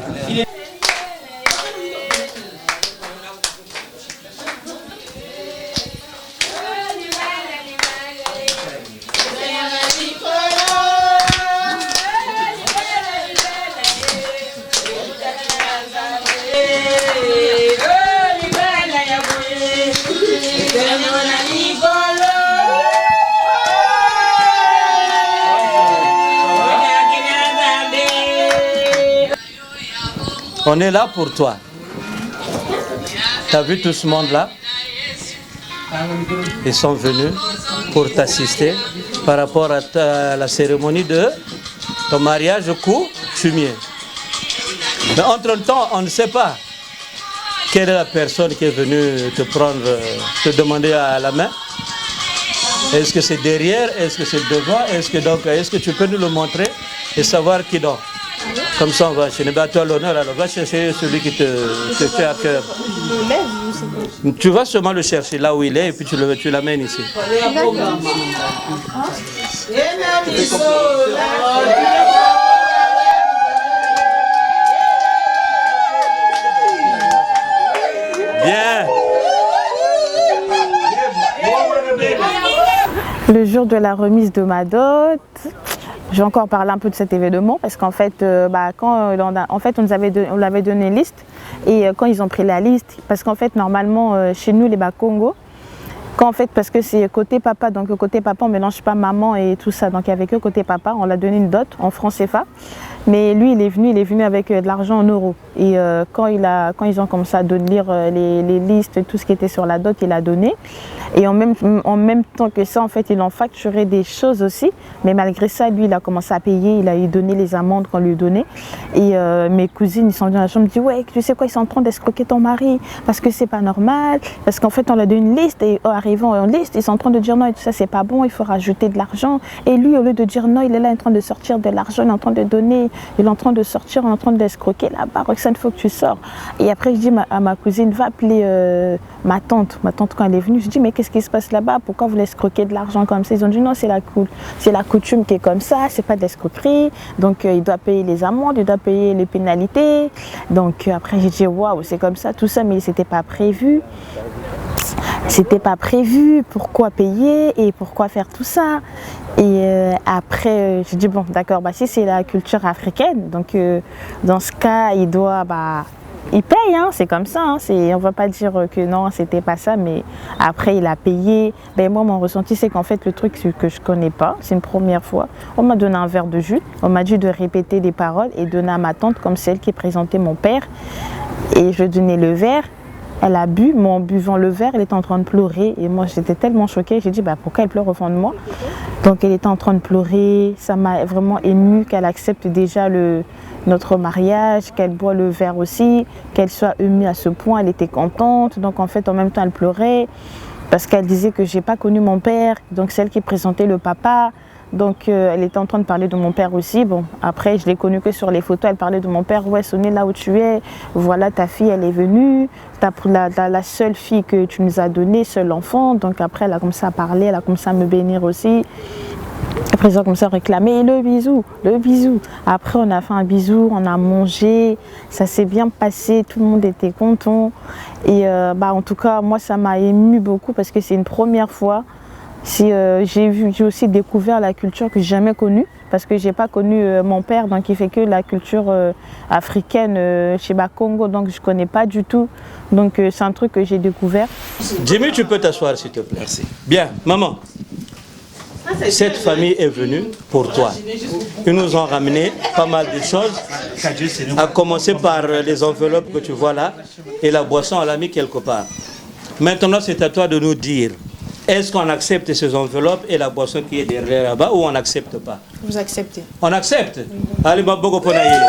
On est là pour toi. Tu as vu tout ce monde-là? Ils sont venus pour t'assister par rapport à la cérémonie de ton mariage coutumier. Mais entre-temps, on ne sait pas quelle est la personne qui est venue te prendre, te demander à la main. Est-ce que c'est derrière? Est-ce que c'est devant? Est-ce que tu peux nous le montrer et savoir qui donc? Comme ça, on va enchaîner. À toi l'honneur, alors va chercher celui qui te fait à cœur. Tu vas seulement le chercher là où il est et puis tu l'amènes ici. Bien. Le jour de la remise de ma dot, j'ai encore parlé un peu de cet événement parce qu'en fait, quand on l'avait donné une liste et quand ils ont pris la liste, parce qu'en fait normalement chez nous les Bakongo, Quand en fait, parce que c'est côté papa, donc côté papa, on ne mélange pas maman et tout ça. Donc avec eux, côté papa, on l'a donné une dot en francs CFA. Mais lui, il est venu avec de l'argent en euros. Et quand ils ont commencé à lire les listes, tout ce qui était sur la dot, il a donné. Et en même temps que ça, en fait, ils ont facturé des choses aussi. Mais malgré ça, lui, il a commencé à payer. Il a eu donné les amendes qu'on lui donnait. Et mes cousines, ils sont venus dans la chambre, ils me disent ouais, tu sais quoi, ils sont en train d'escroquer ton mari parce que c'est pas normal. Parce qu'en fait, on a donné une liste et arrivant en liste, ils sont en train de dire non, et tout ça, c'est pas bon, il faut rajouter de l'argent. Et lui, au lieu de dire non, il est là en train de sortir de l'argent, il est en train de donner. Il est en train de sortir, il est en train d'escroquer là-bas. Roxane, il faut que tu sors. Et après, je dis à ma cousine, va appeler ma tante. Ma tante, quand elle est venue, je dis, mais qu'est-ce qui se passe là-bas? Pourquoi vous l'escroquez de l'argent comme ça? Ils ont dit, non, c'est la coutume qui est comme ça, c'est pas de l'escroquerie. Donc, il doit payer les amendes, il doit payer les pénalités. Donc, après, j'ai dit, waouh, c'est comme ça, tout ça, mais c'était pas prévu. C'était pas prévu, pourquoi payer et pourquoi faire tout ça? Et après, j'ai dit, bon, d'accord, bah, si c'est la culture africaine, donc dans ce cas, il paye, hein, c'est comme ça. Hein, on ne va pas dire que non, c'était pas ça, mais après, il a payé. Ben, moi, mon ressenti, c'est qu'en fait, le truc que je ne connais pas, c'est une première fois. On m'a donné un verre de jus, on m'a dit de répéter des paroles et donner à ma tante comme celle qui présentait mon père. Et je donnais le verre. Elle a bu, mais en buvant le verre, elle était en train de pleurer. Et moi, j'étais tellement choquée. J'ai dit, bah, pourquoi elle pleure au fond de moi? Donc, elle était en train de pleurer. Ça m'a vraiment émue qu'elle accepte déjà notre mariage, qu'elle boit le verre aussi, qu'elle soit émue à ce point. Elle était contente. Donc, en fait, en même temps, elle pleurait parce qu'elle disait que je n'ai pas connu mon père. Donc, celle qui présentait le papa. Donc, elle était en train de parler de mon père aussi. Bon, après, je l'ai connue que sur les photos. Elle parlait de mon père. Ouais, Soné, là où tu es, voilà, ta fille, elle est venue. La seule fille que tu nous as donnée, seul enfant. Donc, après, elle a commencé à parler. Elle a commencé à me bénir aussi. Après, ils ont commencé à réclamer le bisou, le bisou. Après, on a fait un bisou, on a mangé. Ça s'est bien passé. Tout le monde était content. Et en tout cas, moi, ça m'a ému beaucoup parce que c'est une première fois. J'ai aussi découvert la culture que j'ai jamais connue parce que j'ai pas connu mon père, donc il fait que la culture africaine chez Bakongo, donc je connais pas du tout. Donc c'est un truc que j'ai découvert. Jimmy, tu peux t'asseoir s'il te plaît. Merci. Bien, maman. Cette famille est venue pour toi. Ils nous ont ramené pas mal de choses, à commencer par les enveloppes que tu vois là et la boisson, on l'a mis quelque part. Maintenant, c'est à toi de nous dire. Est-ce qu'on accepte ces enveloppes et la boisson qui est derrière là-bas ou on n'accepte pas? Vous acceptez? On accepte? Oui. Allez, Maboko Ponaïle.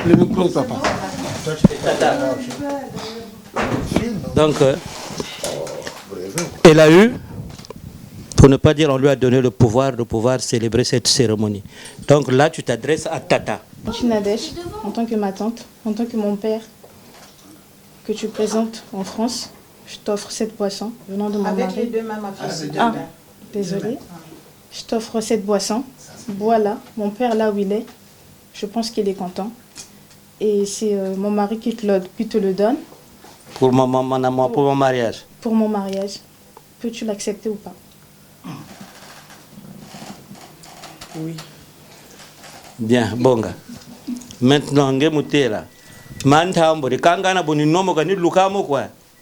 Le micro, papa. Donc, elle a eu, pour ne pas dire on lui a donné le pouvoir de pouvoir célébrer cette cérémonie. Donc là, tu t'adresses à Tata. Je suis Nadège, en tant que ma tante, en tant que mon père, que tu présentes en France. Je t'offre cette boisson venant de mon mari. Avec les deux mains, ma fille. Ah, désolée. Je t'offre cette boisson. Voilà, mon père là où il est, je pense qu'il est content. Et c'est mon mari qui te le donne. Pour mon amour, pour mon mariage. Pour mon mariage. Peux-tu l'accepter ou pas? Oui. Bien, bonga. Maintenant, on est là.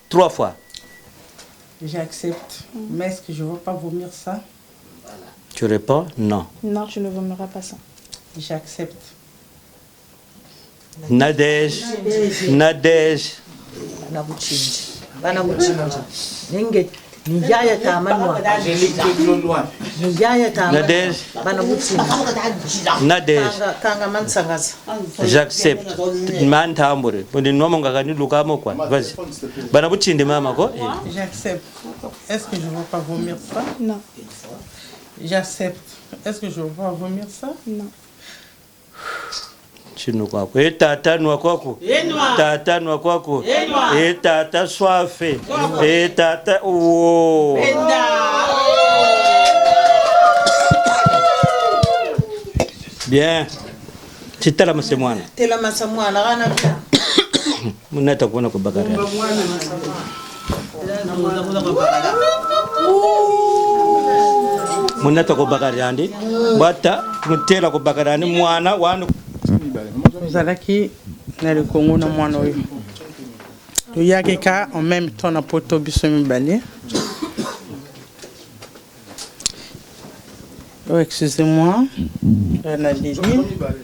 Trois fois. J'accepte. Mais est-ce que je ne veux pas vomir ça? Tu réponds non. Non, tu ne vomiras pas ça. J'accepte. Nadège. Nadège. Nadège. J'accepte. J'accepte. Est-ce que je ne veux pas vomir ça? Non. J'accepte. Est-ce que je ne veux pas vomir ça? Non. Chino kwako. Tata nwa kwako. Tata nwa kwako. Tata swafe. Tata oh. Bien. Chitala masemwana. Tela masemwana kana pia. Munata kuona kwa bagari. Munata ko bakarandi bata mutela ko bakarandi mwana wanu Zalaki na le Congo na mwana oyo. Toyaki ka en même temps na poto biso mibale. Oh, excusez-moi. Na Lili,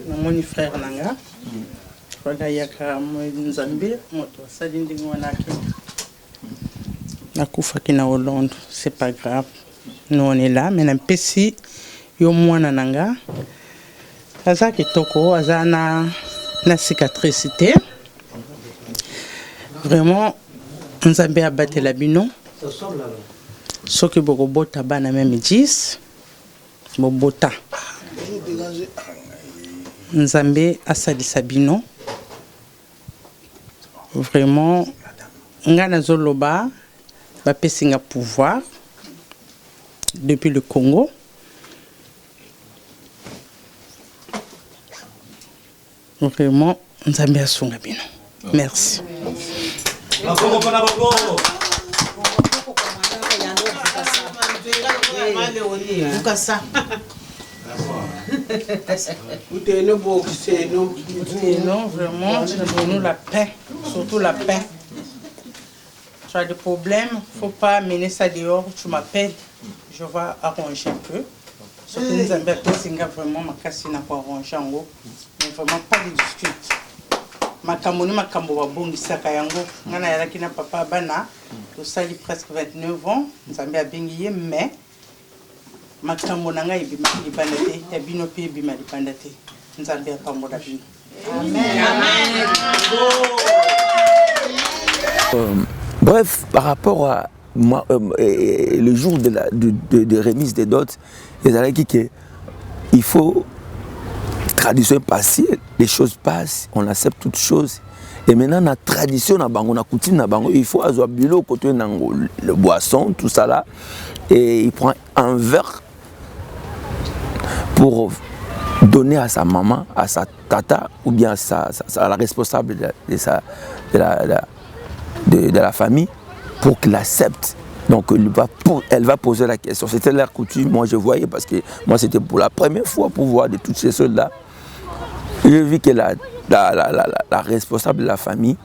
na mon frère nanga. Voilà yaka Nzambe moto salindi ngwanaki. Nakufa kina Hollande, c'est pas grave. Nous on est là, mais un petit yo mwana nanga. Aza kitoko, aza na cicatricité. Vraiment, Nzambe a battu la bino. Soki boko bota bana même 10. Bobota. Nzambe a salisa bino. Vraiment, ngana zoloba ba pesinga pouvoir depuis le Congo. Vraiment, Nzambe a songa bino. Merci. Non, vraiment, nous la paix, surtout la paix. Tu as des problèmes, il ne faut pas mener ça dehors, tu m'appelles, je vais arranger un peu. Ce que nous avons fait, c'est vraiment ma cassine pour arranger en haut, mais vraiment pas de dispute. Ma camoni, ma cambo va bon, ça kayango. On a qui n'a papa bana, tout ça il presque 29 ans, nous avons bien gagné, mais ma cambo nanga il bima il bandate, il bino pi bima il bandate, nous avons bien cambo la bino. Amen. Bref, par rapport à moi, le jour de remise des dots, il faut tradition passer, les choses passent, on accepte toutes choses. Et maintenant, la tradition, la coutume, il faut avoir bilo côté le boisson, tout ça là, et il prend un verre pour donner à sa maman, à sa tata, ou bien à la responsable de la famille, pour qu'il accepte. Donc elle va poser la question. C'était leur coutume, moi je voyais, parce que moi c'était pour la première fois pour voir de toutes ces choses-là. J'ai vu que la responsable de la famille,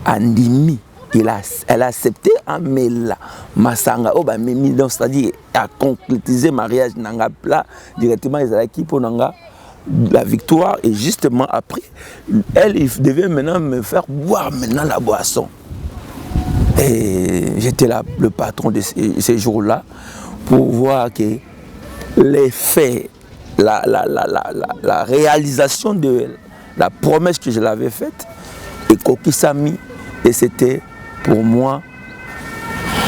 Andimi, elle a accepté, mais là, Masanga, c'est-à-dire à concrétiser le mariage là, directement pour la victoire. Et justement après, elle devait maintenant me faire boire maintenant la boisson. Et j'étais là, le patron de ces jours-là, pour voir que les faits, la réalisation de la promesse que je l'avais faite, et Kokisami, et c'était pour moi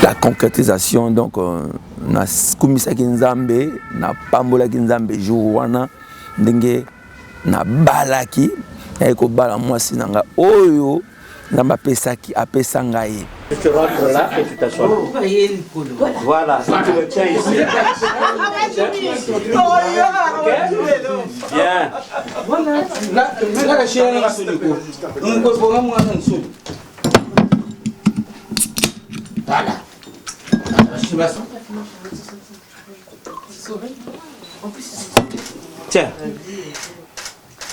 la concrétisation. Donc, na Kumisa Kinzambe, na Pambola Kinzambe, Jouwana, Ndenge, na Balaki, et Kobala Mwasi Nanga, Oyo, Namba Pesaki, Apesangaye. Tu rentres là et tu t'assois. Voilà, si tu le tiens ici. Bien. Voilà. Tiens.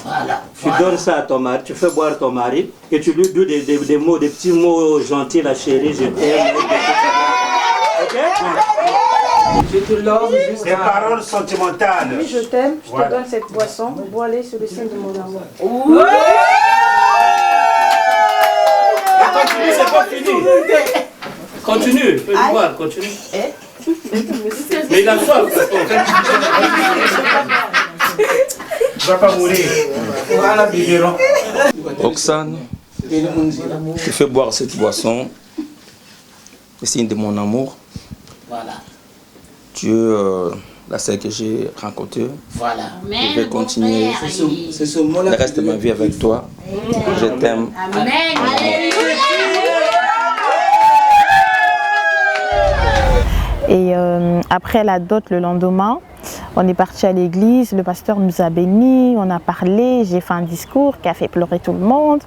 Voilà. Tu donnes ça à ton mari, tu fais boire ton mari et tu lui dis des mots, des petits mots gentils, la chérie, je t'aime. Ok? Je te love jusqu'à... Des paroles sentimentales. Oui, je t'aime, je te donne cette boisson, bois-les sur le sein de mon amour. Ouais. Continue, c'est pas fini. Continue, fais le boire, continue. Mais il a soif. Tu vas pas mourir. Oxane, je fais boire cette boisson, c'est signe de mon amour. Voilà. Tu es la celle que j'ai rencontrée. Voilà. Je vais continuer le reste de ma vie avec toi. Je t'aime. Amen. Et après la dot, le lendemain, on est parti à l'église, le pasteur nous a bénis, on a parlé, j'ai fait un discours qui a fait pleurer tout le monde.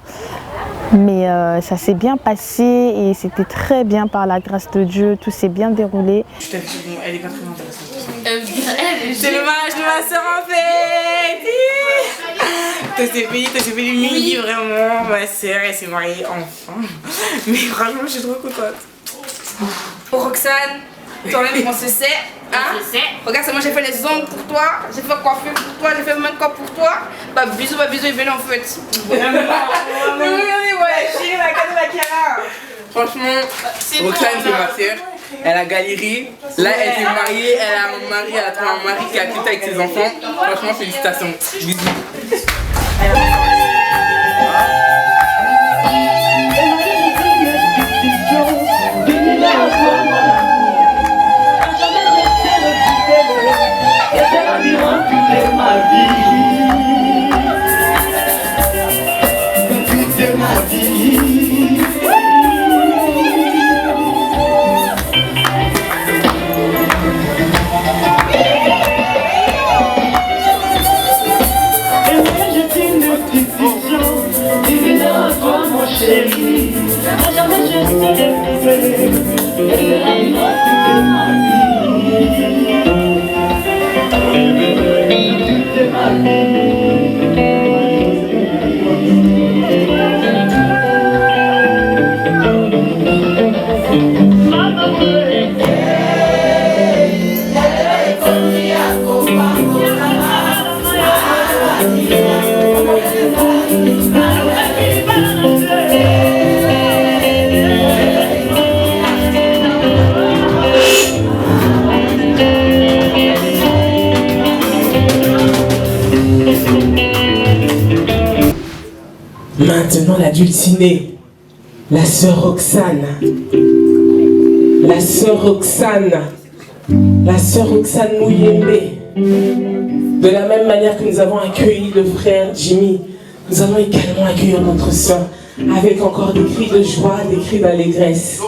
Mais ça s'est bien passé et c'était très bien par la grâce de Dieu, tout s'est bien déroulé. Elle est pas très intéressante. C'est le mariage de ma soeur en fait. T'as fait du mini vraiment, ma soeur elle s'est mariée enfin. Mais franchement je suis trop contente. Oh Roxane, toi-même on se sait, hein? Regarde, c'est moi j'ai fait les ongles pour toi, j'ai fait coiffer pour toi, j'ai fait le make-up pour toi. Bah bisous, et venez en fait. Regardez, ouais, chérie, la cadeau la Chiara. Franchement, Roxane c'est ma soeur, elle a galéré, là elle s'est mariée, elle a un mari, elle a trouvé un mari qui a quitté avec ses enfants. Franchement félicitations, bisous. Maintenant la dulcinée, la sœur Roxane, la sœur Roxane Mouyembe. De la même manière que nous avons accueilli le frère Jimmy, nous allons également accueillir notre sœur avec encore des cris de joie, des cris d'allégresse.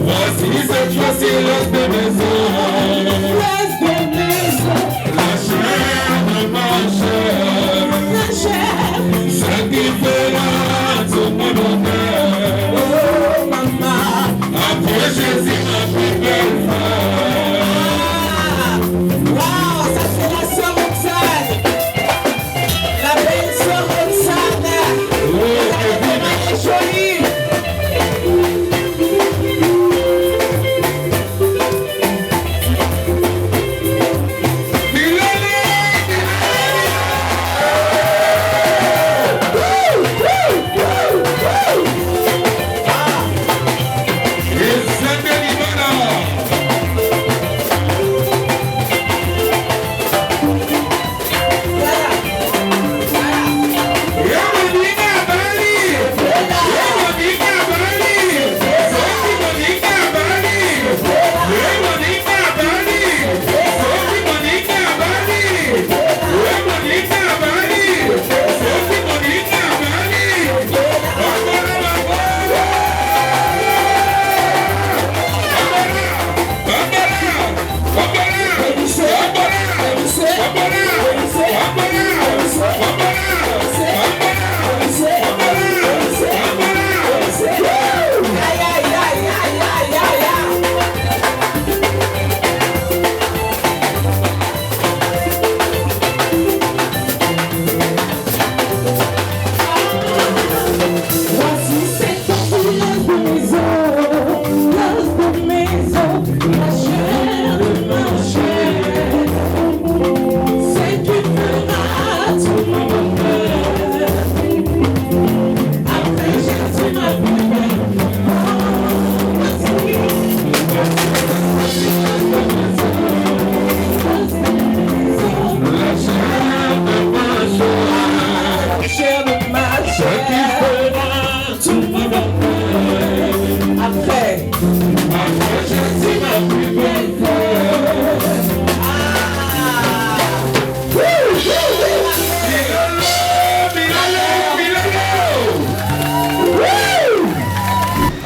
Voici cette fois-ci l'os de maison.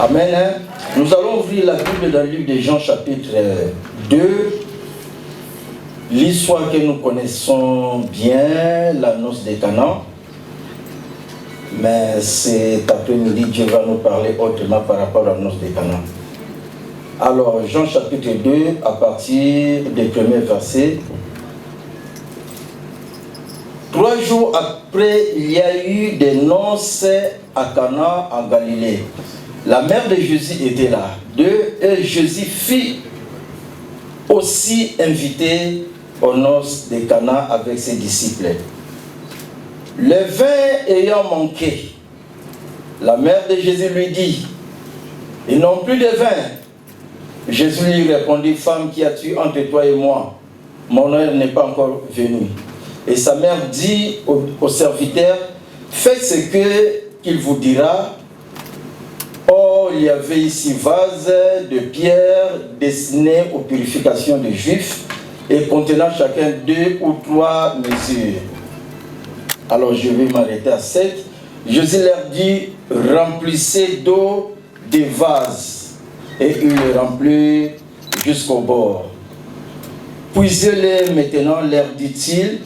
Amen. Nous allons ouvrir la Bible dans le livre de Jean chapitre 2. L'histoire que nous connaissons bien, la noce de Cana. Mais cet après-midi, Dieu va nous parler autrement par rapport à la noce de Cana. Alors, Jean chapitre 2, à partir des premiers versets. 3 jours après, il y a eu des noces à Cana en Galilée. La mère de Jésus était là. Et Jésus fut aussi invité aux noces de Cana avec ses disciples. Le vin ayant manqué, la mère de Jésus lui dit, « Ils n'ont plus de vin. » Jésus lui répondit, « Femme, qui as-tu entre toi et moi? Mon heure n'est pas encore venue. » Et sa mère dit au serviteur, « Faites ce qu'il vous dira. » Or, il y avait ici vase de pierre destiné aux purifications des Juifs et contenant chacun 2 ou 3 mesures. Alors, je vais m'arrêter à 7. Jésus leur dit, remplissez d'eau des vases. Et il les remplit jusqu'au bord. Puisez-les maintenant, leur dit-il,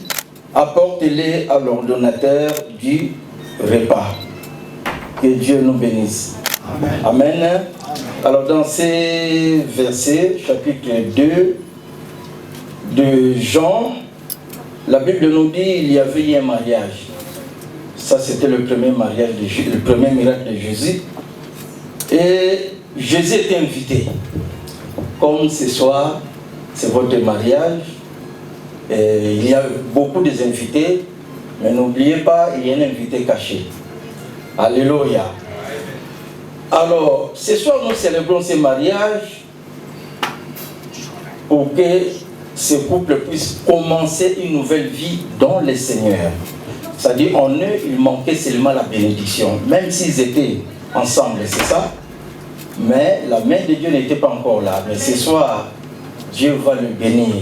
apportez-les à l'ordonnateur du repas. Que Dieu nous bénisse. Amen. Amen. Alors dans ces versets, chapitre 2 de Jean, la Bible nous dit qu'il y avait eu un mariage. Ça c'était le premier mariage de Jésus, le premier miracle de Jésus. Et Jésus était invité. Comme ce soir, c'est votre mariage. Et il y a beaucoup d'invités, mais n'oubliez pas, il y a un invité caché. Alléluia. Alors, ce soir, nous célébrons ce mariage pour que ce couple puisse commencer une nouvelle vie dans le Seigneur. C'est-à-dire, en eux, il manquait seulement la bénédiction, même s'ils étaient ensemble, c'est ça. Mais la main de Dieu n'était pas encore là. Mais ce soir, Dieu va le bénir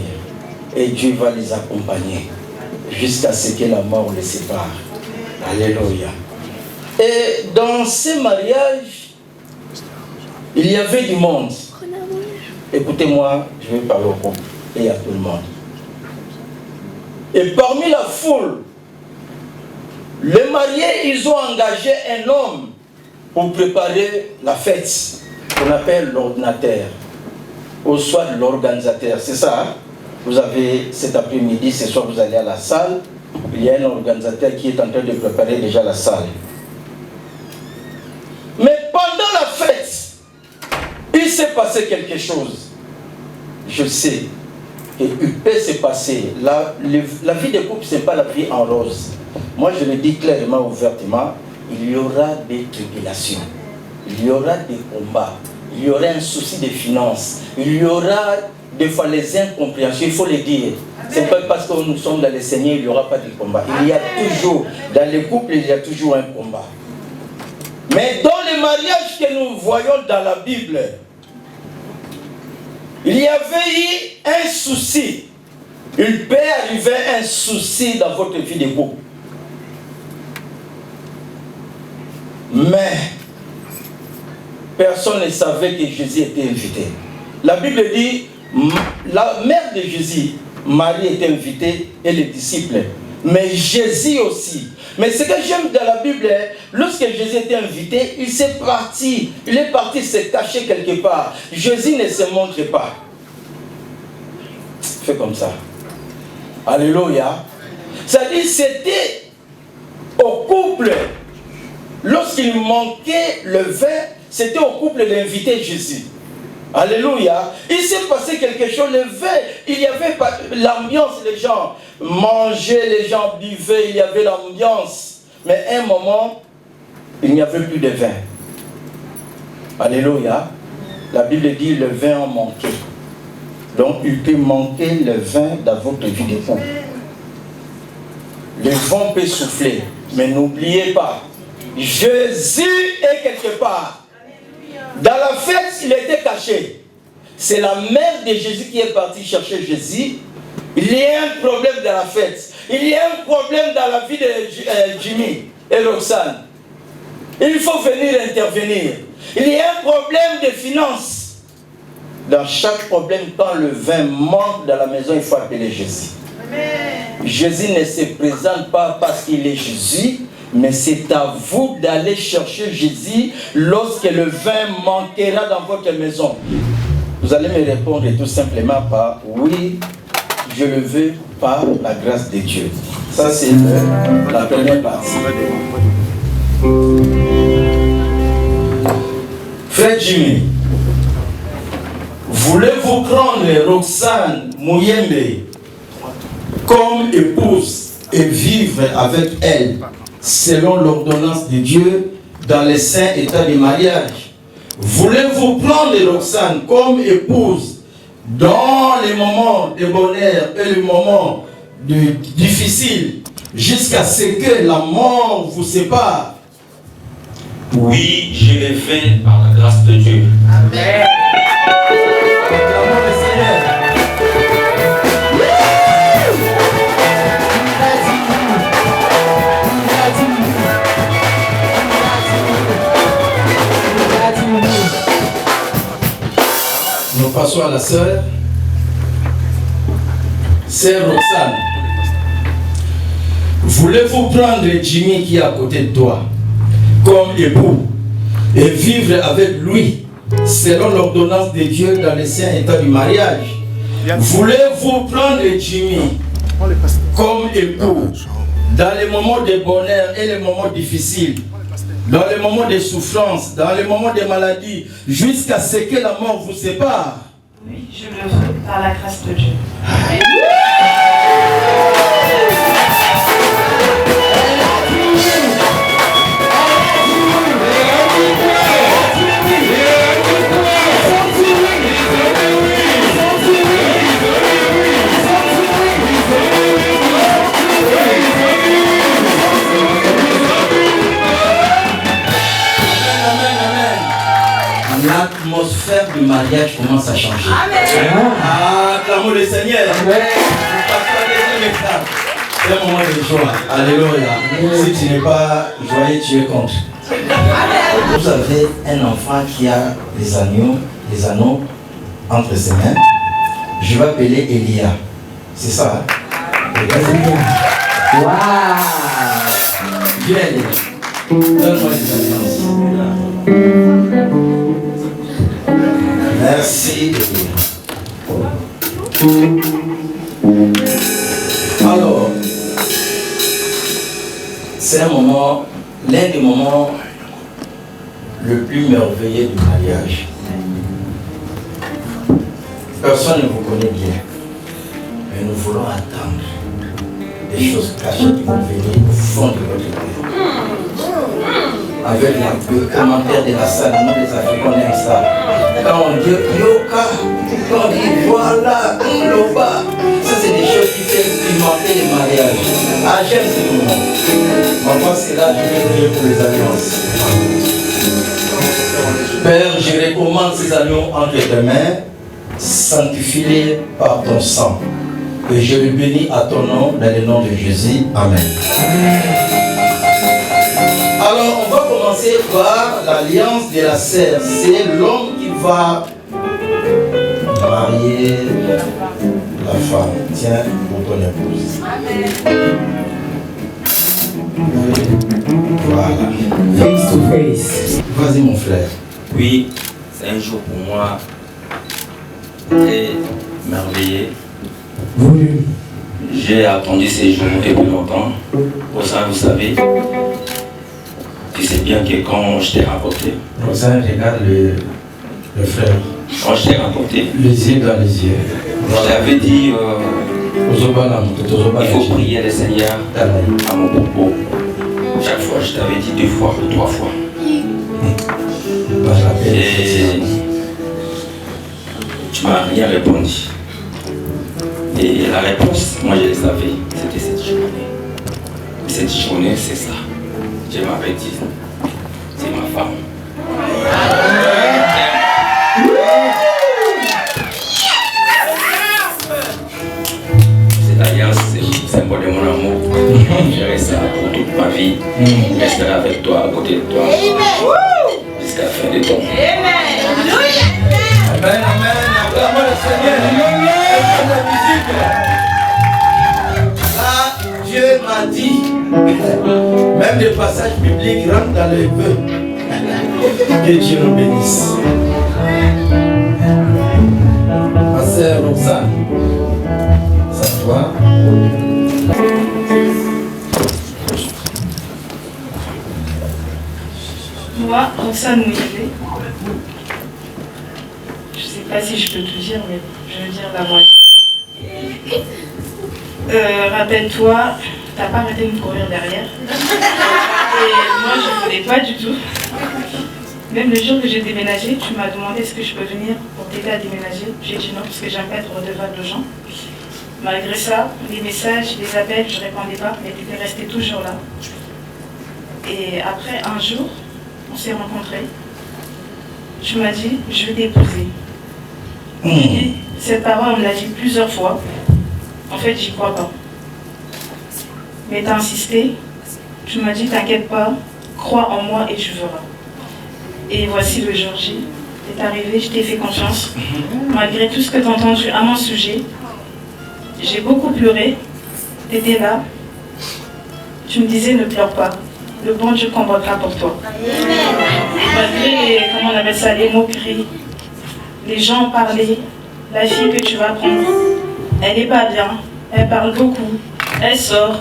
et Dieu va les accompagner jusqu'à ce que la mort les sépare. Alléluia. Et dans ce mariage, il y avait du monde. Écoutez-moi, je vais parler au couple et à tout le monde. Et parmi la foule, les mariés, ils ont engagé un homme pour préparer la fête, qu'on appelle l'ordinateur, ou soit l'organisateur, c'est ça, hein? Vous avez cet après-midi, ce soir vous allez à la salle, il y a un organisateur qui est en train de préparer déjà la salle. Mais pendant la fête, il s'est passé quelque chose. Je sais qu'il peut se passer. La vie de couple, ce n'est pas la vie en rose. Moi, je le dis clairement, ouvertement, il y aura des tribulations, il y aura des combats, il y aura un souci de finances, il y aura des fois les incompréhensions, il faut le dire. Ce n'est pas parce que nous sommes dans le Seigneur, il n'y aura pas de combat. Il y a toujours, dans les couples, il y a toujours un combat. Mais dans les mariages que nous voyons dans la Bible, il y avait eu un souci. Il peut arriver un souci dans votre vie de couple. Mais personne ne savait que Jésus était invité. La Bible dit, la mère de Jésus, Marie, était invitée et les disciples. Mais Jésus aussi. Mais ce que j'aime dans la Bible, lorsque Jésus était invité, il s'est parti. Il est parti se cacher quelque part. Jésus ne se montre pas. Fais comme ça. Alléluia. C'est-à-dire, c'était au couple. Lorsqu'il manquait le vin, c'était au couple d'inviter Jésus. Alléluia. Il s'est passé quelque chose, le vin, il y avait l'ambiance, les gens mangeaient, les gens buvaient, il y avait l'ambiance. Mais à un moment, il n'y avait plus de vin. Alléluia. La Bible dit le vin en manquait. Donc il peut manquer le vin dans votre vie de couple. Le vent peut souffler, mais n'oubliez pas, Jésus est quelque part. Dans la fête, il était caché. C'est la mère de Jésus qui est partie chercher Jésus. Il y a un problème dans la fête. Il y a un problème dans la vie de Jimmy et Roxane. Il faut venir intervenir. Il y a un problème de finances. Dans chaque problème, quand le vin manque dans la maison, il faut appeler Jésus. Jésus ne se présente pas parce qu'il est Jésus, mais c'est à vous d'aller chercher Jésus lorsque le vin manquera dans votre maison. Vous allez me répondre tout simplement par oui, je le veux par la grâce de Dieu. Ça, c'est la première partie. Frère Jimmy, voulez-vous prendre Roxane Mouyembe comme épouse et vivre avec elle selon l'ordonnance de Dieu dans les saints états de mariage? Voulez-vous prendre Roxane comme épouse dans les moments de bonheur et les moments difficiles jusqu'à ce que la mort vous sépare? Oui, je l'ai fait par la grâce de Dieu. Amen. Nous passons à la sœur. Sœur Roxane. Voulez-vous prendre Jimmy qui est à côté de toi comme époux et vivre avec lui selon l'ordonnance de Dieu dans les saints états du mariage? Voulez-vous prendre Jimmy comme époux dans les moments de bonheur et les moments difficiles, dans les moments de souffrance, dans les moments de maladie, jusqu'à ce que la mort vous sépare? Oui, je le veux par la grâce de Dieu. L'atmosphère du mariage commence à changer. Amen. Acclamons le Seigneur. Amen. C'est un moment de joie. Alléluia. Si tu n'es pas joyeux, tu es contre. Amen. Vous avez un enfant qui a des anneaux entre ses mains. Je vais appeler Elia. C'est ça. Waouh. Viens Elia. Donne-moi les alliances. Merci. Alors, c'est un moment, l'un des moments le plus merveilleux du mariage. Personne ne vous connaît bien, mais nous voulons attendre des choses cachées qui vont venir au fond de votre cœur. Avec le commentaire de la salle, nous les Africains aiment ça. Quand on dit yoka, quand on dit voilà, loba, ça c'est des choses qui font pimenter les mariages. Ah, j'aime ce moment. On pense que là, je vais prier pour les alliances. Père, je recommande ces alliances entre tes mains, sanctifie-les par ton sang. Et je les bénis à ton nom, dans le nom de Jésus. Amen. Alors, on va commencer par l'alliance de la sœur. C'est l'homme qui va marier la femme. Tiens, pour ton épouse. Voilà. Face to face. Vas-y, mon frère. Oui, c'est un jour pour moi très merveilleux. J'ai attendu ces jours depuis longtemps. Pour ça, vous savez, tu sais bien que quand je t'ai rapporté. Rosanne, regarde le frère. Quand je t'ai rapporté. Les yeux dans les yeux. Je t'avais dit. Il faut prier le Seigneur à mon propos. Chaque fois, je t'avais dit 2 fois ou 3 fois. Et tu m'as rien répondu. Et la réponse, moi je le savais, c'était cette journée. Cette journée, c'est ça. Je m'avais dit, c'est ma femme. Cette alliance, c'est le symbole de mon amour. Je ferai ça pour toute ma vie. vie. Je resterai avec toi, à côté de toi, jusqu'à la fin de ton. Amen, amen. Acclamons le Seigneur. Là, Dieu m'a dit, même les passages bibliques rentrent dans les vœux. Que Dieu nous bénisse. Ma sœur Roxane, c'est toi. Moi, Roxane Mouillé, je ne sais pas si je peux tout dire, mais je veux dire la moitié. Rappelle-toi, t'as pas arrêté de me courir derrière. Et moi, je ne voulais pas du tout. Même le jour que j'ai déménagé, tu m'as demandé est-ce que je peux venir pour t'aider à déménager. J'ai dit non, parce que j'aime pas être redevable aux gens. Malgré ça, les messages, les appels, je ne répondais pas, mais tu étais resté toujours là. Et après, un jour, on s'est rencontrés. Tu m'as dit, je vais t'épouser. J'ai dit, cette parole, on me l'a dit plusieurs fois. En fait, j'y crois pas. Mais tu as insisté. Tu m'as dit, t'inquiète pas, crois en moi et tu verras. Et voici le jour J. T'es arrivé, je t'ai fait confiance. Malgré tout ce que tu as entendu à mon sujet, j'ai beaucoup pleuré. Tu étais là. Tu me disais, ne pleure pas. Le bon Dieu combattra pour toi. Malgré les, comment on appelle ça, les moqueries, les gens parlaient, la fille que tu vas prendre, elle n'est pas bien, elle parle beaucoup, elle sort,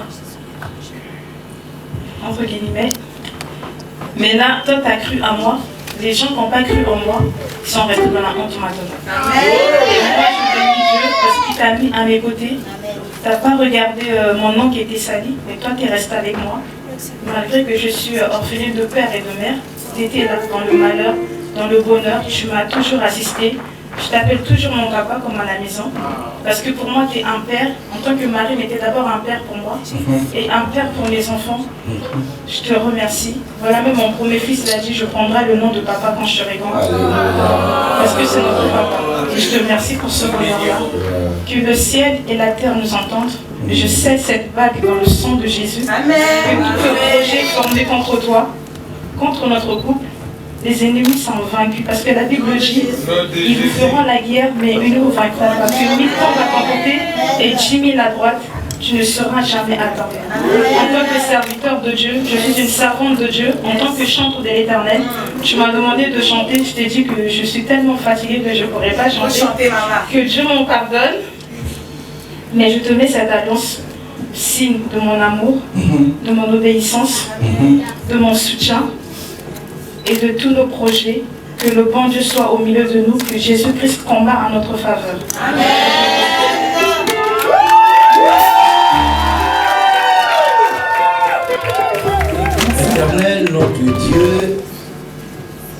entre guillemets. Mais là, toi, tu as cru à moi. Les gens qui n'ont pas cru en moi sont restés dans la honte maintenant. Et moi, je bénis Dieu parce qu'il t'a mis à mes côtés. Tu n'as pas regardé mon nom qui était sali, mais toi, tu es resté avec moi. Malgré que je suis orpheline de père et de mère, tu étais là dans le malheur, dans le bonheur, tu m'as toujours assisté. Je t'appelle toujours mon papa comme à la maison, parce que pour moi tu es un père, en tant que mari, mais tu es d'abord un père pour moi, et un père pour mes enfants. Je te remercie. Voilà, même mon premier fils l'a dit, je prendrai le nom de papa quand je serai grand, parce que c'est notre papa. Et je te remercie pour ce bonheur-là. Que le ciel et la terre nous entendent. Je scelle cette bague dans le sang de Jésus. Amen. Que tout le projet formé contre toi, contre notre couple, les ennemis sont vaincus. Parce que la Bible dit, ils vous feront la guerre, mais ils ne vous vaincront pas. Que 1000 ans va ton côté et 10 000 à droite, tu ne seras jamais atteint. En tant que serviteur de Dieu, je suis une servante de Dieu. En tant que chantre de l'Éternel, tu m'as demandé de chanter. Je t'ai dit que je suis tellement fatiguée que je ne pourrais pas chanter. Que Dieu m'en pardonne. Mais je te mets cette alliance, signe de mon amour, de mon obéissance, de mon soutien et de tous nos projets. Que le bon Dieu soit au milieu de nous, que Jésus-Christ combat en notre faveur. Amen. Éternel, notre Dieu,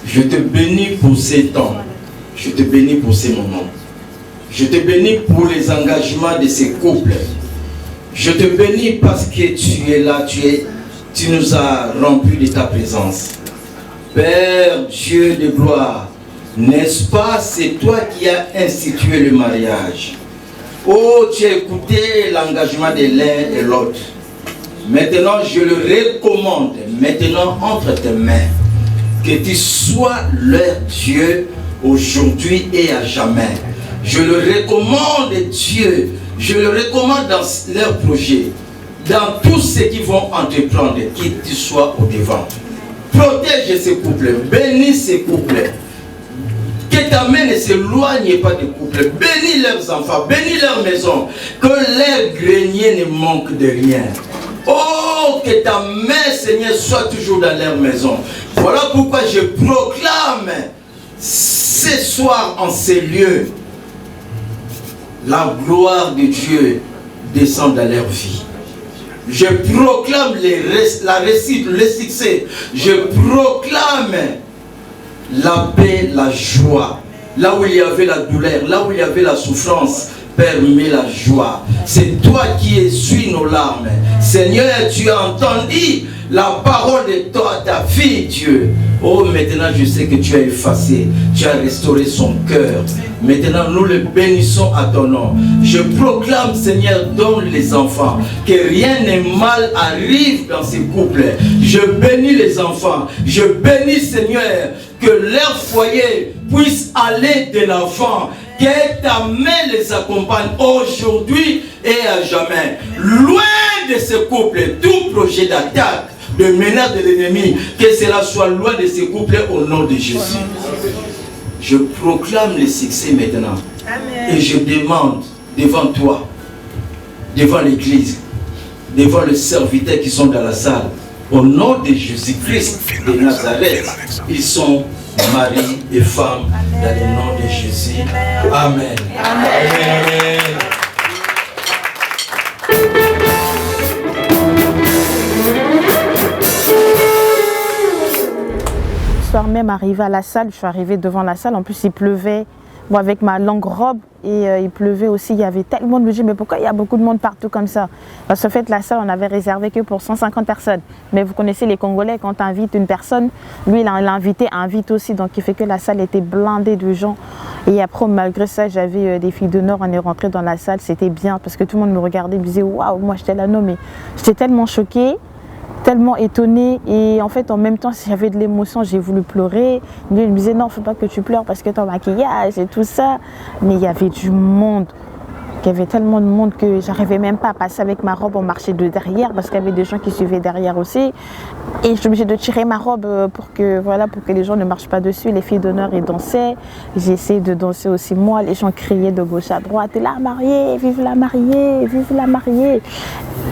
je te bénis pour ces temps. Je te bénis pour ces moments. Je te bénis pour les engagements de ces couples. Je te bénis parce que tu es là, tu nous as remplis de ta présence. Père Dieu de gloire, n'est-ce pas, c'est toi qui as institué le mariage. Oh, tu as écouté l'engagement de l'un et l'autre. Maintenant, je le recommande, maintenant entre tes mains, que tu sois leur Dieu aujourd'hui et à jamais. Je le recommande, Dieu, je le recommande dans leurs projets, dans tout ce qu'ils vont entreprendre, qu'il tu sois au devant. Protège ces couples, bénis ces couples. Que ta main ne s'éloigne pas des couples. Bénis leurs enfants, bénis leur maison. Que leur grenier ne manque de rien. Oh, que ta main, Seigneur, soit toujours dans leur maison. Voilà pourquoi je proclame ce soir en ces lieux. La gloire de Dieu descend dans leur vie. Je proclame la réussite, le succès. Je proclame la paix, la joie. Là où il y avait la douleur, là où il y avait la souffrance, Père, mets la joie. C'est toi qui essuies nos larmes. Seigneur, tu as entendu la parole de toi, ta fille, Dieu. Oh, maintenant je sais que tu as effacé, tu as restauré son cœur. Maintenant nous le bénissons à ton nom. Je proclame, Seigneur, donne les enfants, que rien de mal arrive dans ces couples. Je bénis les enfants, je bénis, Seigneur, que leur foyer puisse aller de l'enfant. Que ta main les accompagne aujourd'hui et à jamais. Loin de ce couple, tout projet d'attaque, de menace de l'ennemi, que cela soit loin de ce couple au nom de Jésus. Je proclame le succès maintenant. Amen. Et je demande devant toi, devant l'église, devant les serviteurs qui sont dans la salle, au nom de Jésus-Christ de Nazareth, ils sont mari et femme dans le nom de Jésus. Amen. Amen. Amen. Le soir même arrivé à la salle, je suis arrivée devant la salle, en plus il pleuvait, bon, avec ma longue robe et il pleuvait aussi, il y avait tellement de monde, je me dis mais pourquoi il y a beaucoup de monde partout comme ça? Parce qu'en fait la salle on avait réservé que pour 150 personnes, mais vous connaissez les Congolais, quand tu invites une personne, lui l'invité invite aussi, donc il fait que la salle était blindée de gens. Et après malgré ça j'avais des filles de Nord, on est rentré dans la salle, c'était bien parce que tout le monde me regardait, me disait waouh, moi j'étais là, non mais j'étais tellement choquée, tellement étonnée, et en fait en même temps si j'avais de l'émotion j'ai voulu pleurer. Lui il me disait non, faut pas que tu pleures parce que ton maquillage et tout ça, mais il y avait du monde, il y avait tellement de monde que j'arrivais même pas à passer avec ma robe, on marchait de derrière parce qu'il y avait des gens qui suivaient derrière aussi, et je suis obligée de tirer ma robe pour que les gens ne marchent pas dessus. Les filles d'honneur ils dansaient, j'ai essayé de danser aussi moi, les gens criaient de gauche à droite, la mariée, vive la mariée, vive la mariée.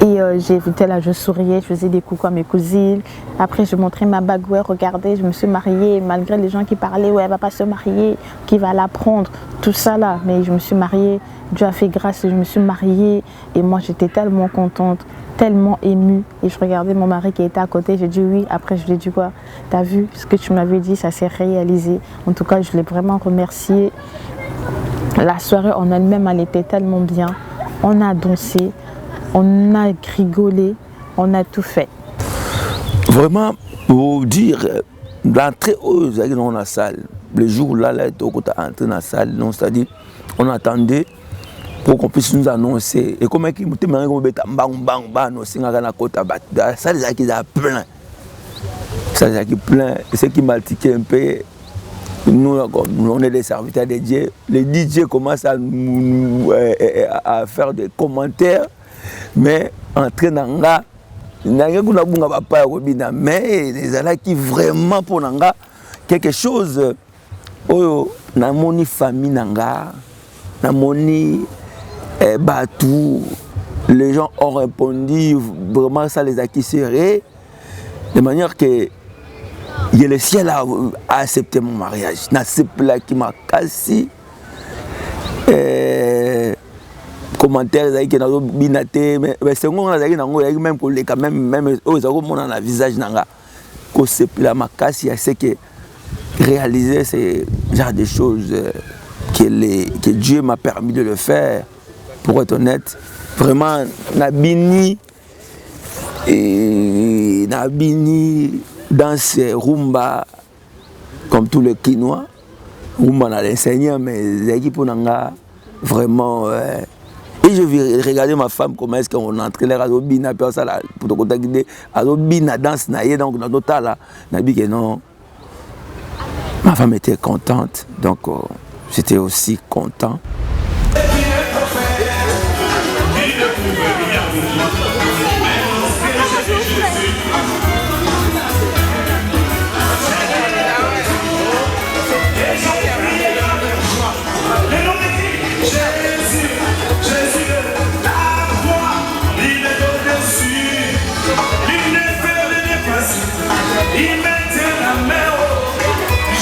Et j'étais là, je souriais, je faisais des coucou à mes cousines. Après, je montrais ma bague, ouais, regardez, je me suis mariée, malgré les gens qui parlaient, ouais, elle va pas se marier, qui va la prendre, tout ça là. Mais je me suis mariée, Dieu a fait grâce, je me suis mariée. Et moi, j'étais tellement contente, tellement émue. Et je regardais mon mari qui était à côté, j'ai dit oui. Après, je lui ai dit quoi? T'as vu ce que tu m'avais dit, ça s'est réalisé. En tout cas, je l'ai vraiment remercié. La soirée en elle-même, elle était tellement bien. On a dansé. On a rigolé, on a tout fait. Vraiment, pour dire, l'entrée dans la salle, le jour là, on est entré dans la salle, c'est-à-dire, on attendait pour qu'on puisse nous annoncer. Et comme il y a la salle est plein. Ça est plein. Et ce qui m'a tiqué un peu, nous, on est des serviteurs de Dieu. Les DJ commencent à faire des commentaires. Mais entrer dans la mais qui vraiment pour nanga quelque chose oyo na moni famille nanga na moni batou, les gens ont répondu vraiment, ça les a serrés de manière que le ciel a accepté mon mariage. Na sepla qui m'a cassé commentaires qui n'ont pas été mais c'est même pour les même dans le visage nanga que c'est la macasse, c'est que réaliser ces genre de choses que Dieu m'a permis de le faire. Pour être honnête, vraiment Nabini dans ces rumba comme tous les Quinois, rumba on a l'enseignant, mais les équipes nanga vraiment. Et je vais regarder ma femme comment est-ce qu'on entre les Azobina pour te contacter Azobina danse naïe donc dans total là n'a dit que non. Ma femme était contente, donc j'étais aussi content.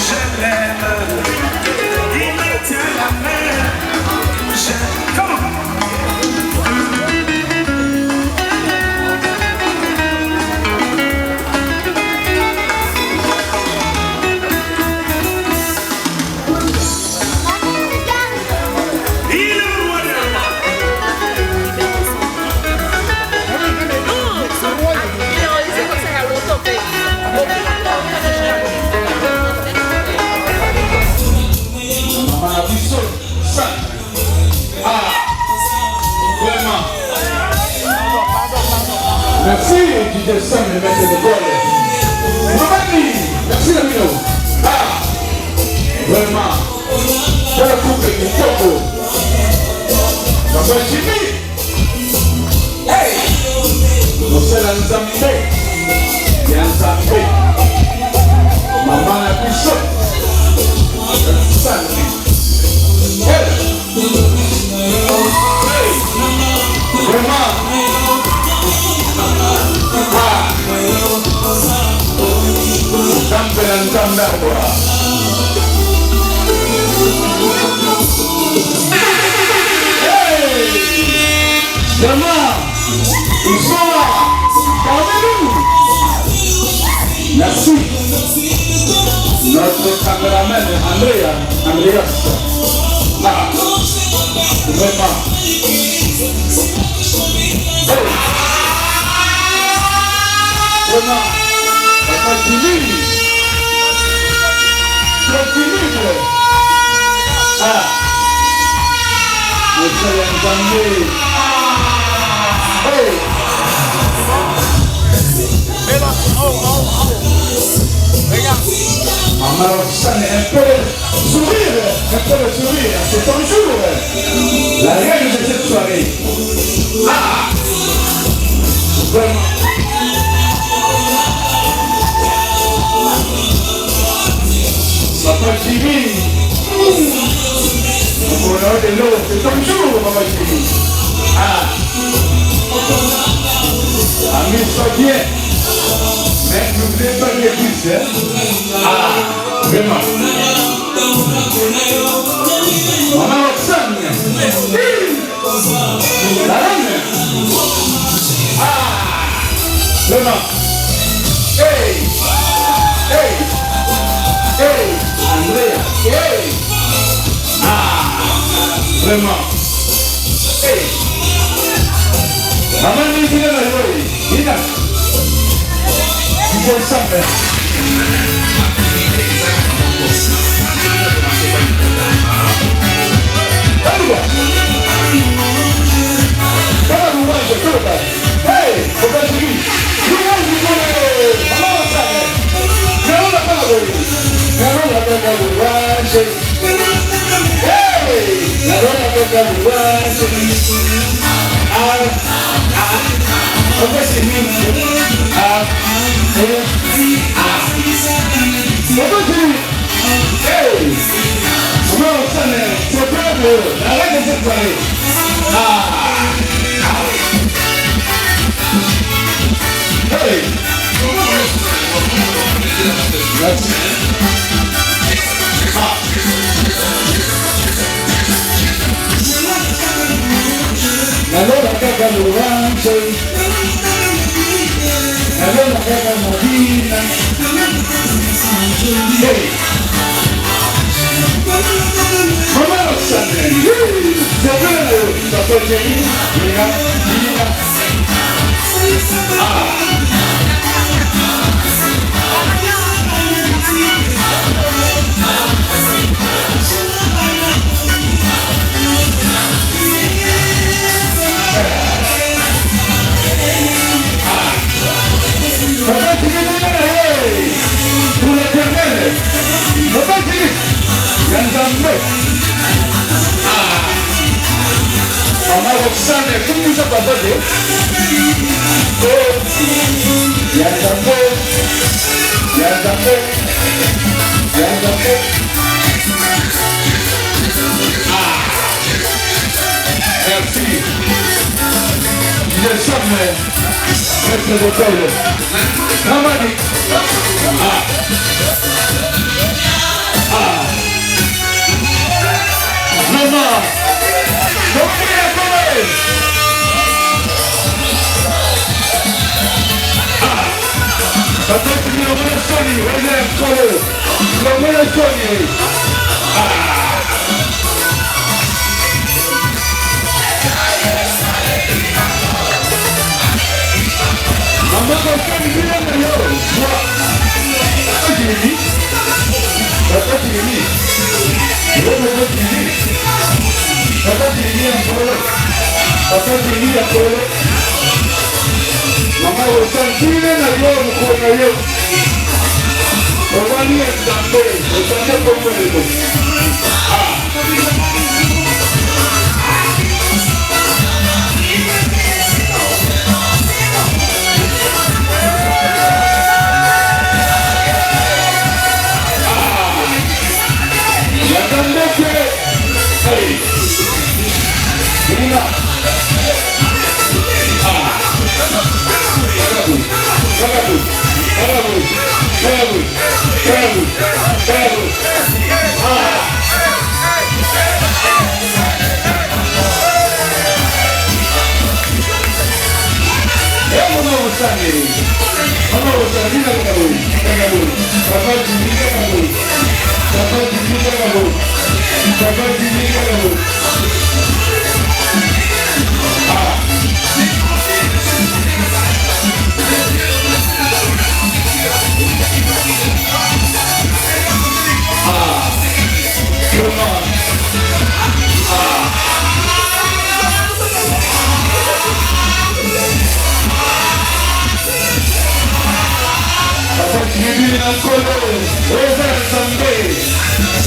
Je l'aime, il me tient la main. DJ Sam, le maître de l'école. Mamani, merci la mino. Ah, vraiment. Quel couple qui toque. Papa Jimmy. Hey, nous sommes dans Zambé. Il y a un Zambé. Maman a pu sauter. Vraiment. Vraiment, ils sont là, parmi nous. Merci. Notre caméraman Andreas. Ah, vraiment. Vraiment, Papa Jimmy. Continue. Ah, monsieur l'entendez. Hey. Maman Roxane, un peu de sourire, c'est ton jour, la reine de cette soirée. Ah, vraiment. Papa Jimmy, on a de l'eau, c'est ton jour, Papa Jimmy. Ah, amuse-toi bien. Mais n'oubliez pas l'église, hein? Ah, vraiment. Maman Roxane. La reine. Ah, vraiment. Hey, hey, hey, Andrea. Hey. Ah, vraiment. Hey. Maman dit qu'il est malheureux. Il a. Il faut savoir. Hey, Papa Jimmy. Mama osantile na yo mkono yo. Owani esambe, osante komwele.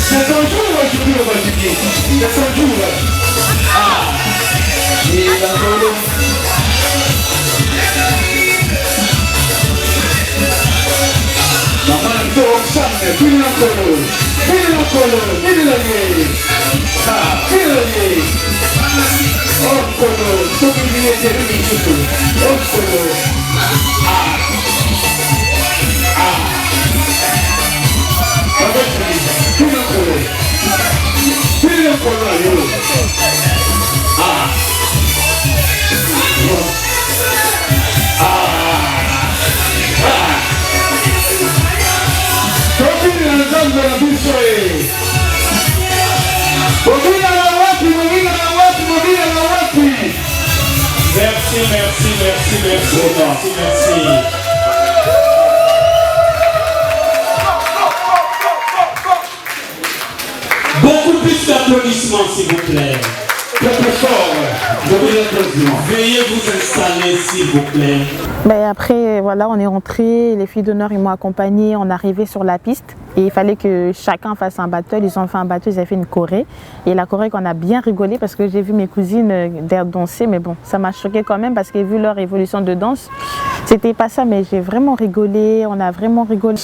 C'est un jour aujourd'hui au Bajiki. C'est un jour. Ah, il est encore. Maman, tu es enceinte, tu es encore. Tu es encore, tu es là. Ah, tu es là. Encore, tu es là. Encore. Ah. Ah. Merci. Beaucoup plus d'applaudissements, s'il vous plaît. Très fort. Veuillez vous installer, s'il vous plaît. Ben après, voilà, on est rentré, les filles d'honneur, ils m'ont accompagné, on est arrivé sur la piste et il fallait que chacun fasse un battle. Ils ont fait un battle, ils ont fait une choré. Et la choré qu'on a bien rigolé parce que j'ai vu mes cousines danser, mais bon, ça m'a choqué quand même parce que vu leur évolution de danse, c'était pas ça, mais j'ai vraiment rigolé, on a vraiment rigolé.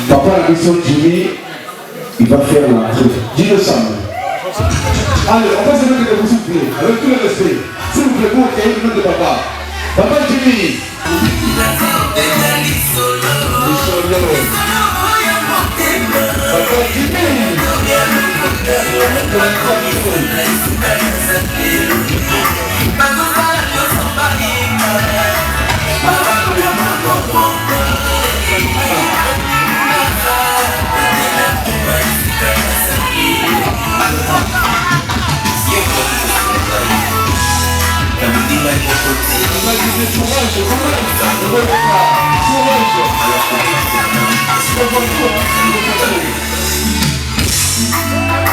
Papa, la question de Jimmy, il va faire l'entrée. Dis-le ça. Allez, on va se mettre de vous souffler, avec tout le respect. S'il vous plaît, pour le nom de papa. Papa Jimmy. Papa Jimmy.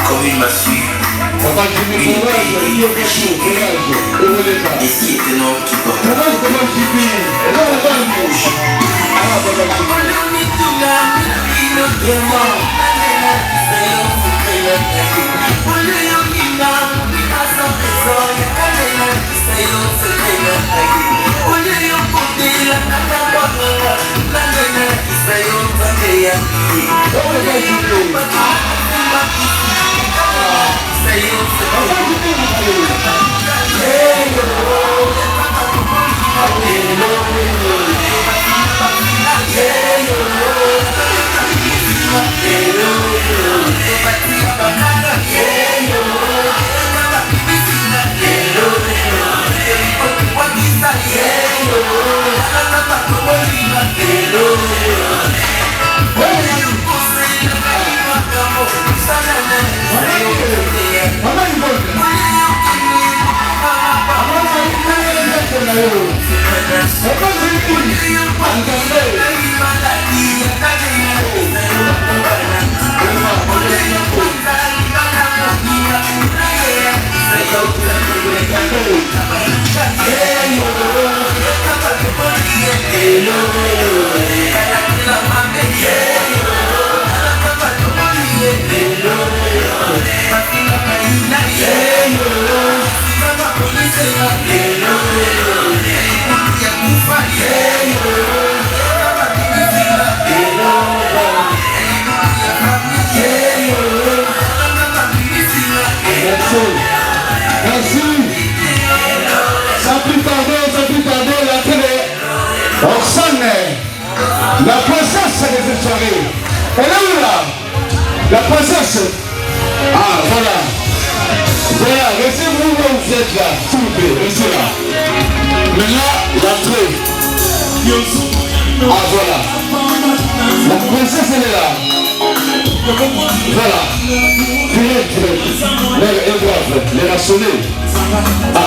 Comme il m'a su, et si est un homme qui porte Hey, princesse de cette soirée. Elle est où là? La princesse. Ah, voilà. Voilà, restez vous là où vous êtes là. S'il vous plaît, restez là. Maintenant, l'entrée. Ah, voilà. La princesse, elle est là. Voilà. Elle doit les rationner. Ah.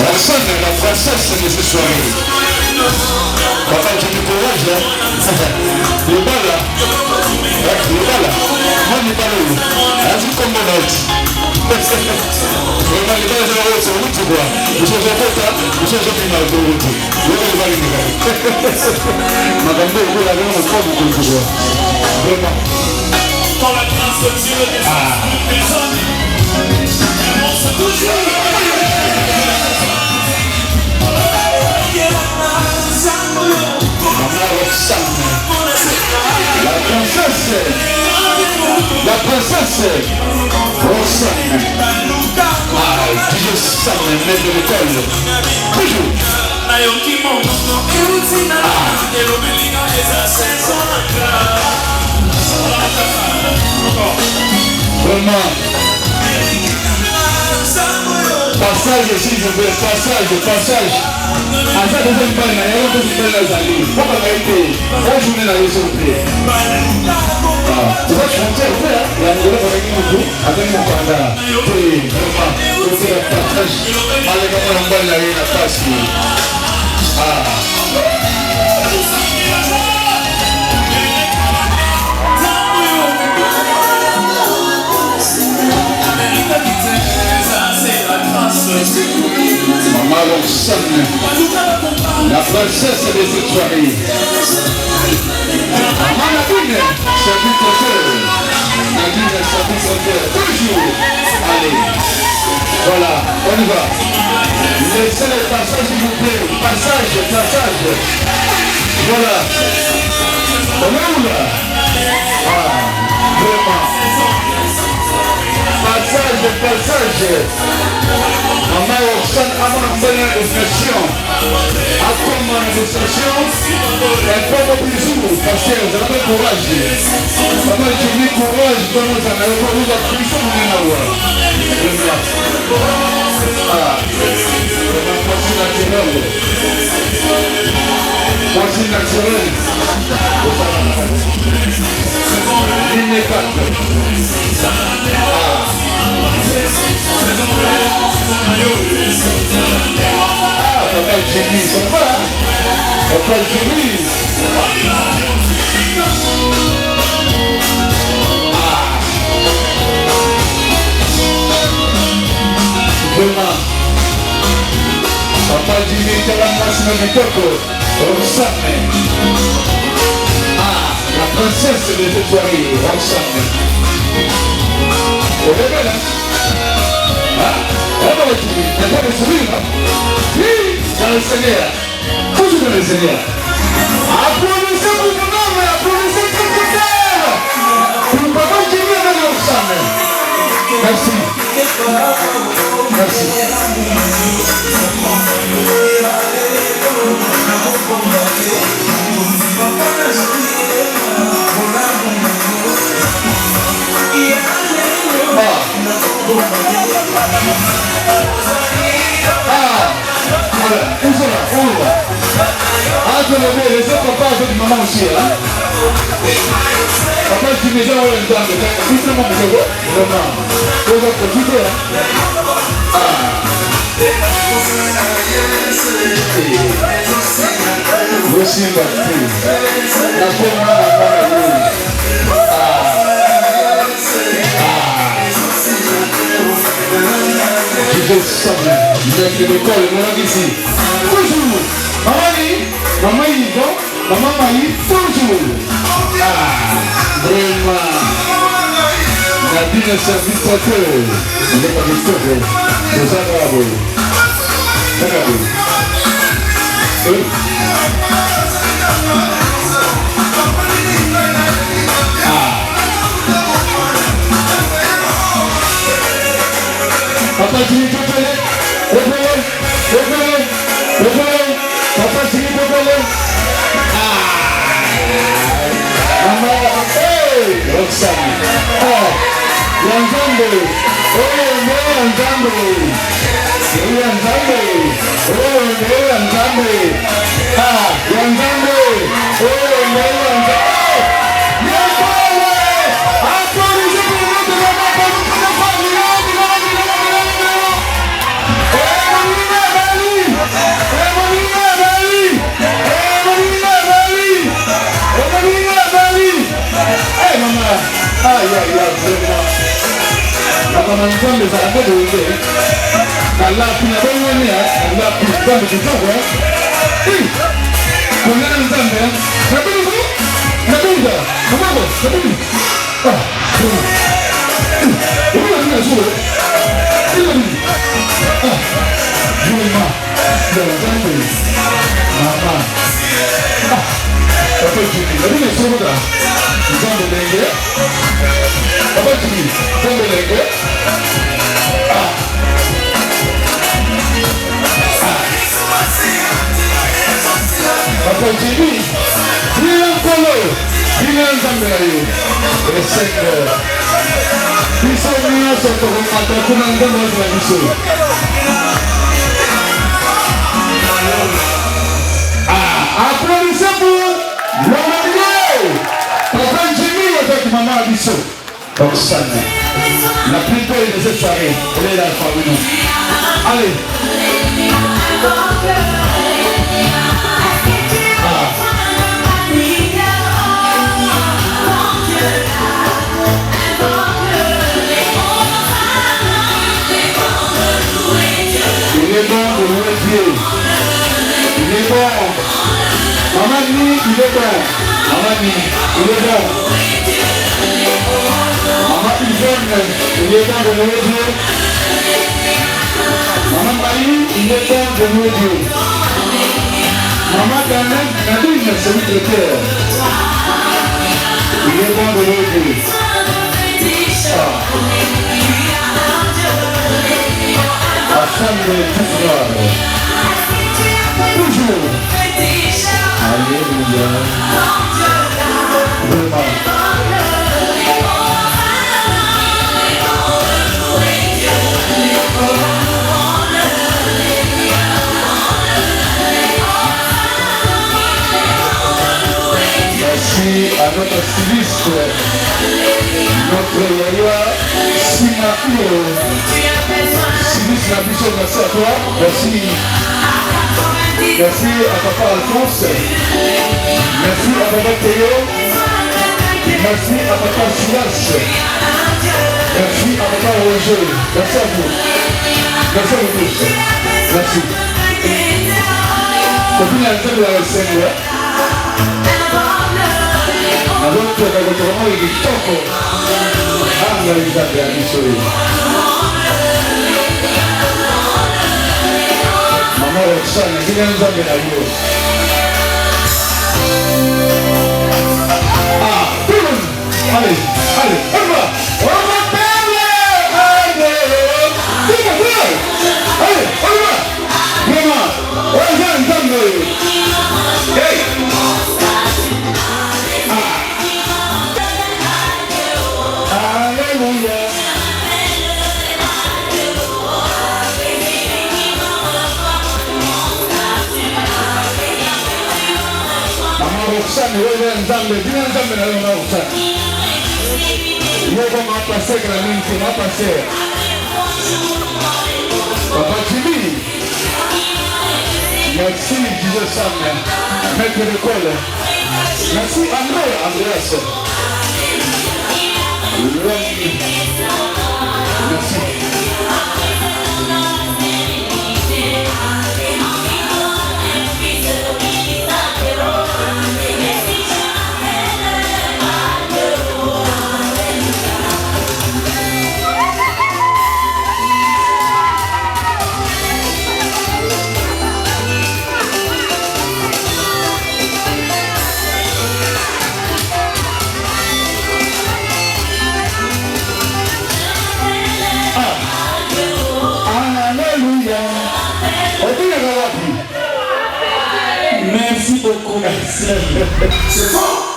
Roxane, la princesse de ce soirée. Papa, tu me courage là. Le bas là. Le bas là. Moi, le bas là. Vas-y, comme mon autre. Vraiment, les bas là, c'est route, tu vois. Nous sommes en fait, nous sommes en final de route. Le bas, le bas, le bas. Madame, vous l'avez en trois, vous pouvez voir. Vraiment. Quand la grâce de Dieu est personne, on se touche. La princesse Roxane. Ah, Dieu Sam, maître de l'école. Toujours. Vraiment. Passage ici, je veux passage. À ça, deuxième balle, il y a une deuxième balle dans les alliés. Pourquoi la été? La journée là, s'il vous plaît. C'est ça, je chantais un peu, hein. Il y a un gars avec nous, avec mon panda. Oui, vraiment. C'est le passage. Allez, quand on balle là, il y a la passe. Ah. Maman Roxane, la princesse de cette soirée. Maman Nadine, serviteur. Nadine, serviteur. Toujours. Allez. Voilà, on y va. Laissez le passage, s'il vous plaît. Passage. Voilà. On est où là? Ah, vraiment. Passage. Maman Roxane, à mon négociation. Après ma négociation, elle fait vos bisous, parce que vous avez courage. Maman, je dis courage, dans nos années, vous avez pris ça, vous n'avez pas. Ah, voici naturel. Il n'est pas. Papa Jimmy, c'est pas hein? Papa Jimmy. Vraiment. Papa Jimmy, t'es la masse de Toko. Roxane. Ah, la princesse de cette soirée, Roxane. Vous voyez là? Ah, on va retrouver. Il n'y a pas de sourire là. Oui, dans le Seigneur. Toujours dans le Seigneur. Applaudissez pour mon homme, applaudissez pour mon père. Pour le papa qui vient de Roxane. Merci. Merci. Voilà, où sont là? Attendez, laissez papa avec maman aussi, hein? Papa, tu mets dans le temps, tu sais mon bébé? Vraiment. Vous avez profité, hein? Ah. Voici ma fille. La paix, maman, je vais sortir. Je vais l'école, mon ami ici. Toujours. Maman Yvon, maman Maï, toujours. Ah, vraiment. Nadine est serviteur. Il n'est pas du tout. C'est ça, bravo. Bravo. Oui. Ah. Papa Jimmy Pépélé, Papa Jimmy Pépélé. Maman, hey, Roxane. Yanzambe, Yanzambe. Maman Nzambe ezalaka boye nalapi na bongoni nalapi nzambe kitoko kongana nzambe nabingu nabinga mababo nabingu obinabinga sulo inabingu juma nzambe mama papa jiki nabinga sulo da nzambe lenge papa jiki nzambe lenge Papa Jimmy, viens Polo, viens Zambéayo, le Seigneur. Ils sont venus sur ton matin, comme un grand oiseau. Applaudissez pour l'homme. Papa Jimmy avec maman Abisso. Roxane, la plus belle de cette soirée, elle est là parmi nous. Allez. Il est bon de louer Dieu. Il est bon. Maman dit, il est bon. Maman dit, il est bon. Maman Yvonne, il est bon de louer Dieu. Maman Marie, il est bon de louer Dieu. Maman Daniel, Nadine, c'est notre cœur. Il est bon de louer Dieu. Assemble toute gloire. Toujours. Alléluia. Vraiment. Merci à notre styliste, notre yaya Sima Uro. Styliste Nabiso, merci à toi. Merci. Merci à papa Alphonse. Merci à papa Théo. Merci à papa Silas. Merci à papa Roger. Merci à vous. Merci à vous tous. Merci. Copine à l'intérieur de la scène. Alors, tu as vraiment eu du temps. Ah, mais vous avez un sourire. Maman Roxane, qui vient nous amener à vous. Ah, tout le monde. Allez, allez, on va. On va parler. Allez, on va. Vraiment, on va entendre. Hey. Roxane, wewe Nzambe, bila Nzambe na wewe Roxane. Wewe kama passer que la mine qui va passer. Papa Jimmy. Merci Dieu Sam. Maître d'école. Merci André, Andreas. Merci. C'est fort.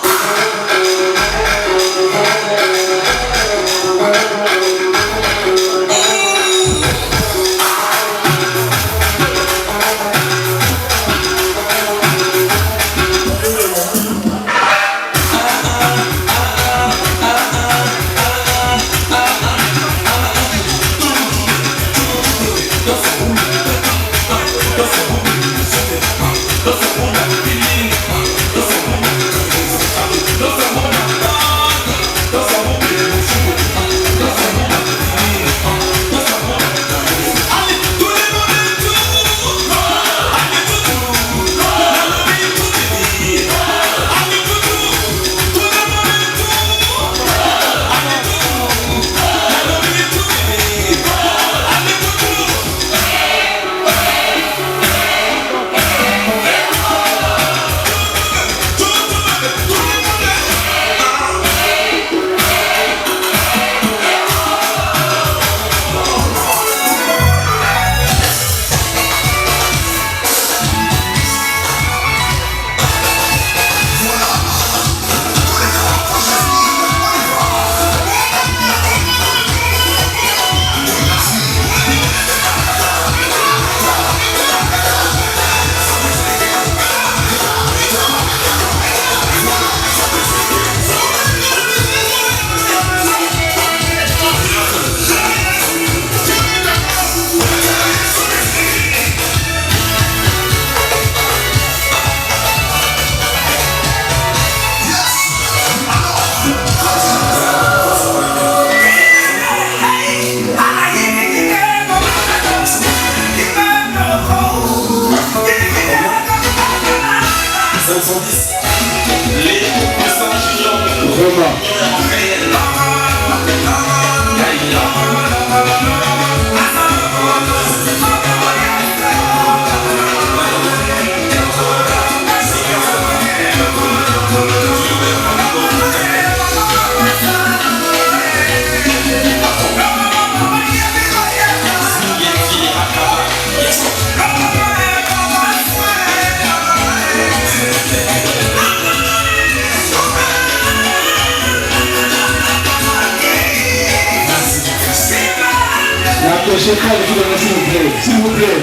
N'approchez pas le fil, s'il vous plaît. S'il vous plaît.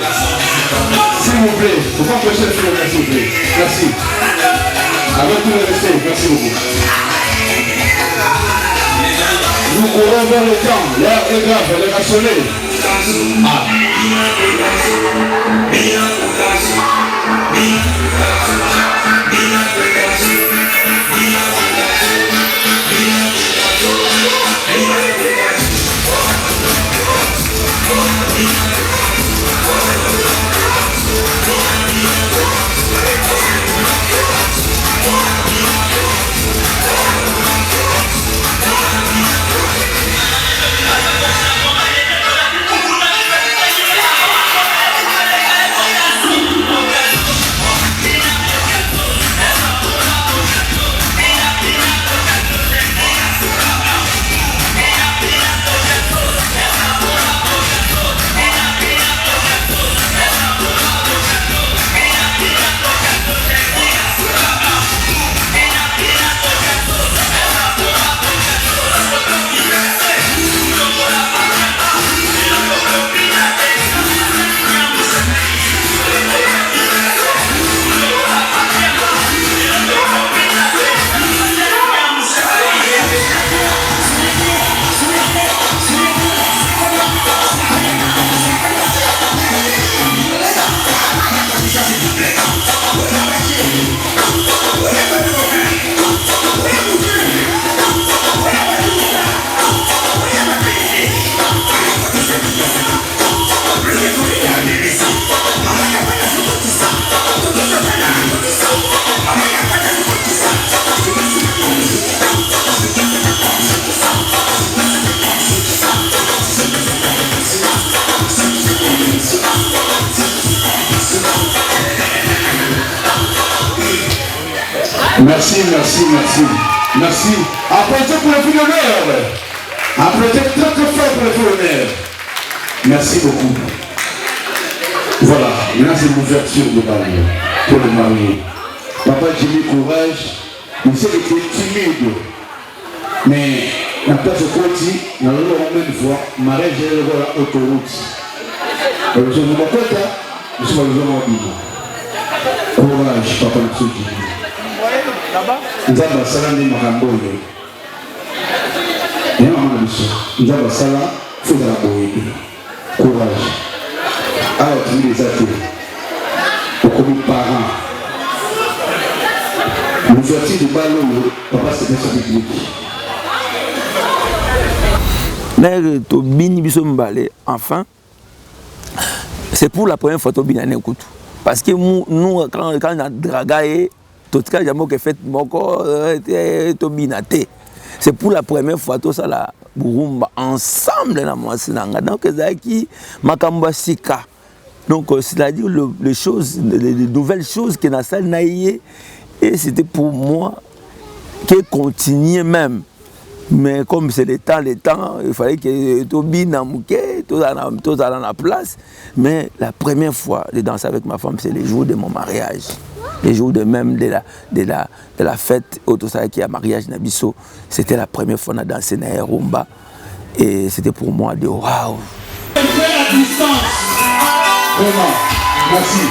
S'il vous plaît. Il ne faut pas approcher le fil, s'il vous plaît. Merci. Avec tout le respect, merci beaucoup. Nous courons vers le temps. L'heure est grave, elle est rationnée. Ah. Merci, merci, merci. Merci. Applaudissez pour le fil d'honneur. Applaudissez très très fort pour le fil d'honneur. Merci beaucoup. Voilà, maintenant c'est l'ouverture de bal pour le marié. Papa Jimmy Courage, il sait qu'il était timide. Mais la place de Côti, dans le même une fois, mariage est la autoroute. Je ne sais pas quoi, je suis pas le courage, papa Jimmy. Nous avons salé Marambo. Et nous avons salé courage. Alors, tu les athées, comme parents, l'ouverture du ballon, papa, c'est sa technique. Mais Tobini Bissombale, enfin, c'est pour la première fois Tobini à écoute. Parce que nous, quand on a dragaé, tout cas, j'ai fait mon corps, Tobinate. C'est pour la première fois tout ça la Burumba ensemble dans moi sinanga. Donc Zaki Makamba Sika. Donc c'est-à-dire les nouvelles choses que na salle naïe et c'était pour moi que continuer même. Mais comme c'est le temps, il fallait que Tobi Namouké, tout à la place. Mais la première fois de danser avec ma femme, c'est le jour de mon mariage. Les jours de même de la fête qui est mariage Nabiso, c'était la première fois qu'on a dansé dans la rumba et c'était pour moi de waouh. Vraiment, merci.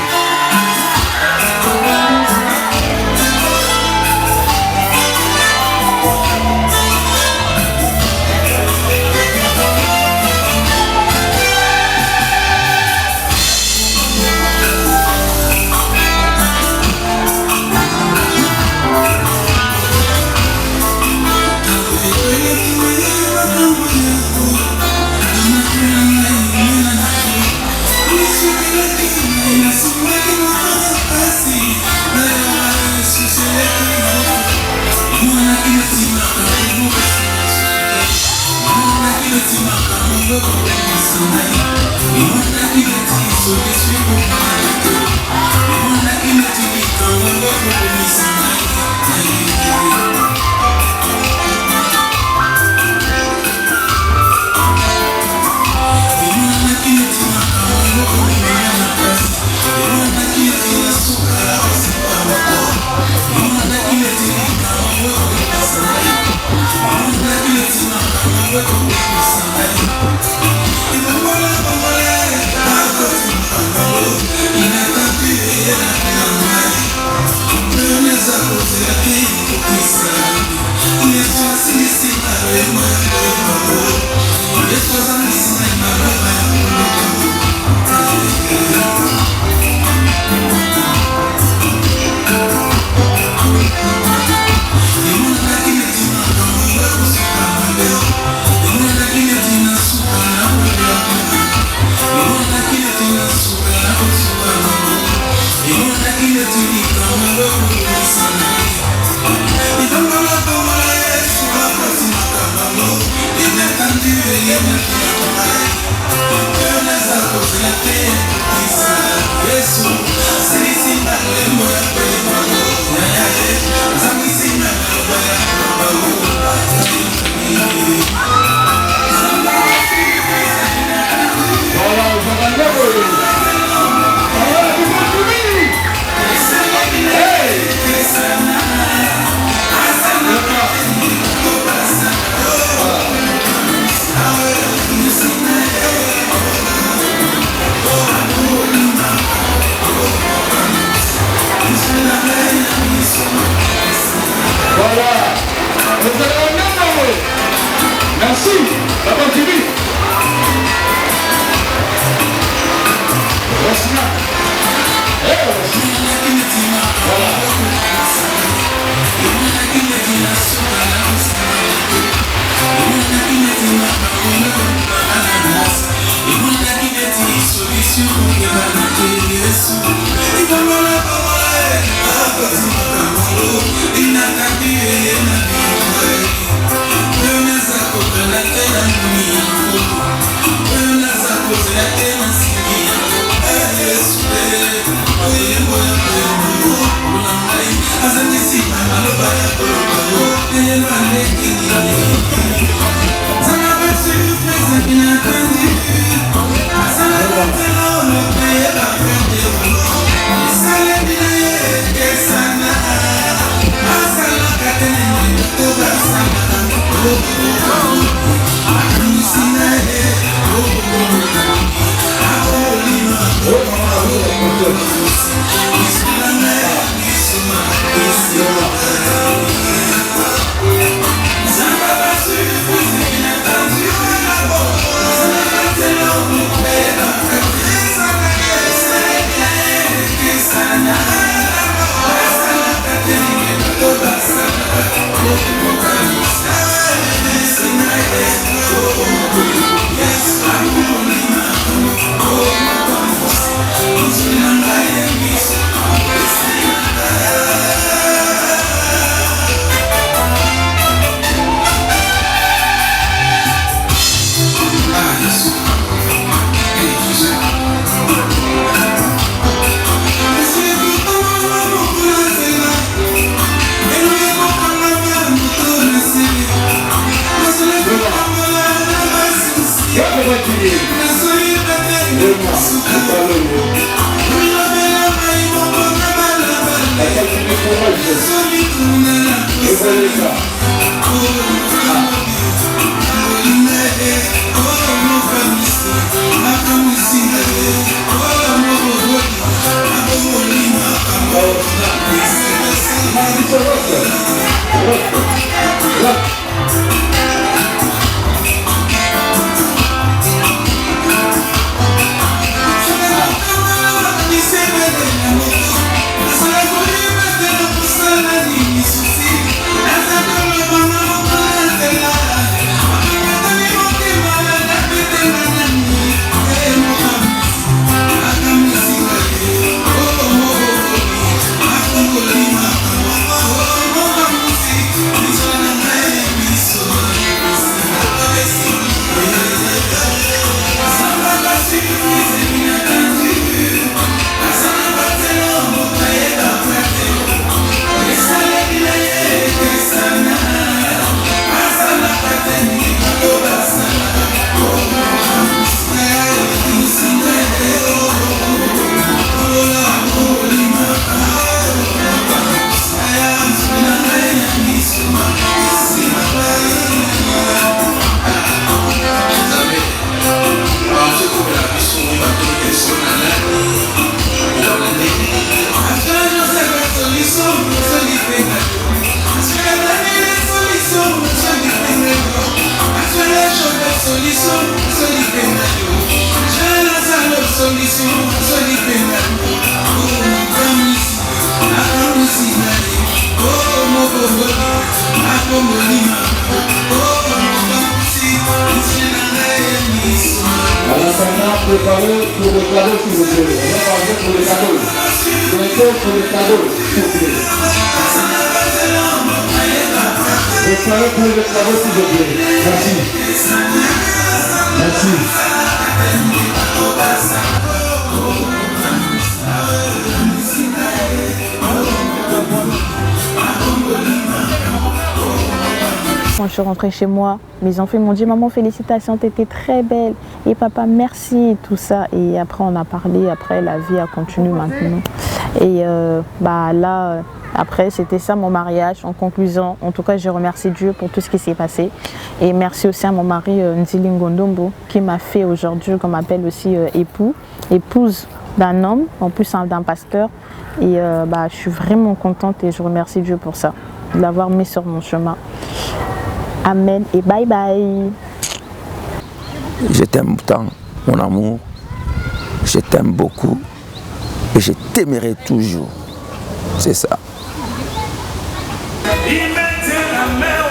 Inakadiri Préparez pour le cadeau, s'il vous plaît. On va parler pour le cadeau. Préparez pour le cadeau, s'il vous plaît. Préparez pour le cadeau, s'il vous plaît. Merci. Merci. Quand je suis rentrée chez moi, mes enfants m'ont dit « Maman, félicitations, t'étais très belle. Et papa, merci. » et tout ça. Et après, on a parlé. Après, la vie a continué maintenant. Et là, après, c'était ça mon mariage. En conclusion, en tout cas, je remercie Dieu pour tout ce qui s'est passé. Et merci aussi à mon mari, Nzili Ngondombo, qui m'a fait aujourd'hui, qu'on m'appelle aussi épouse d'un homme, en plus d'un pasteur. Et je suis vraiment contente et je remercie Dieu pour ça, de l'avoir mis sur mon chemin. Amen et bye bye. Je t'aime tant, mon amour. Je t'aime beaucoup et je t'aimerai toujours. C'est ça. Il mettait la main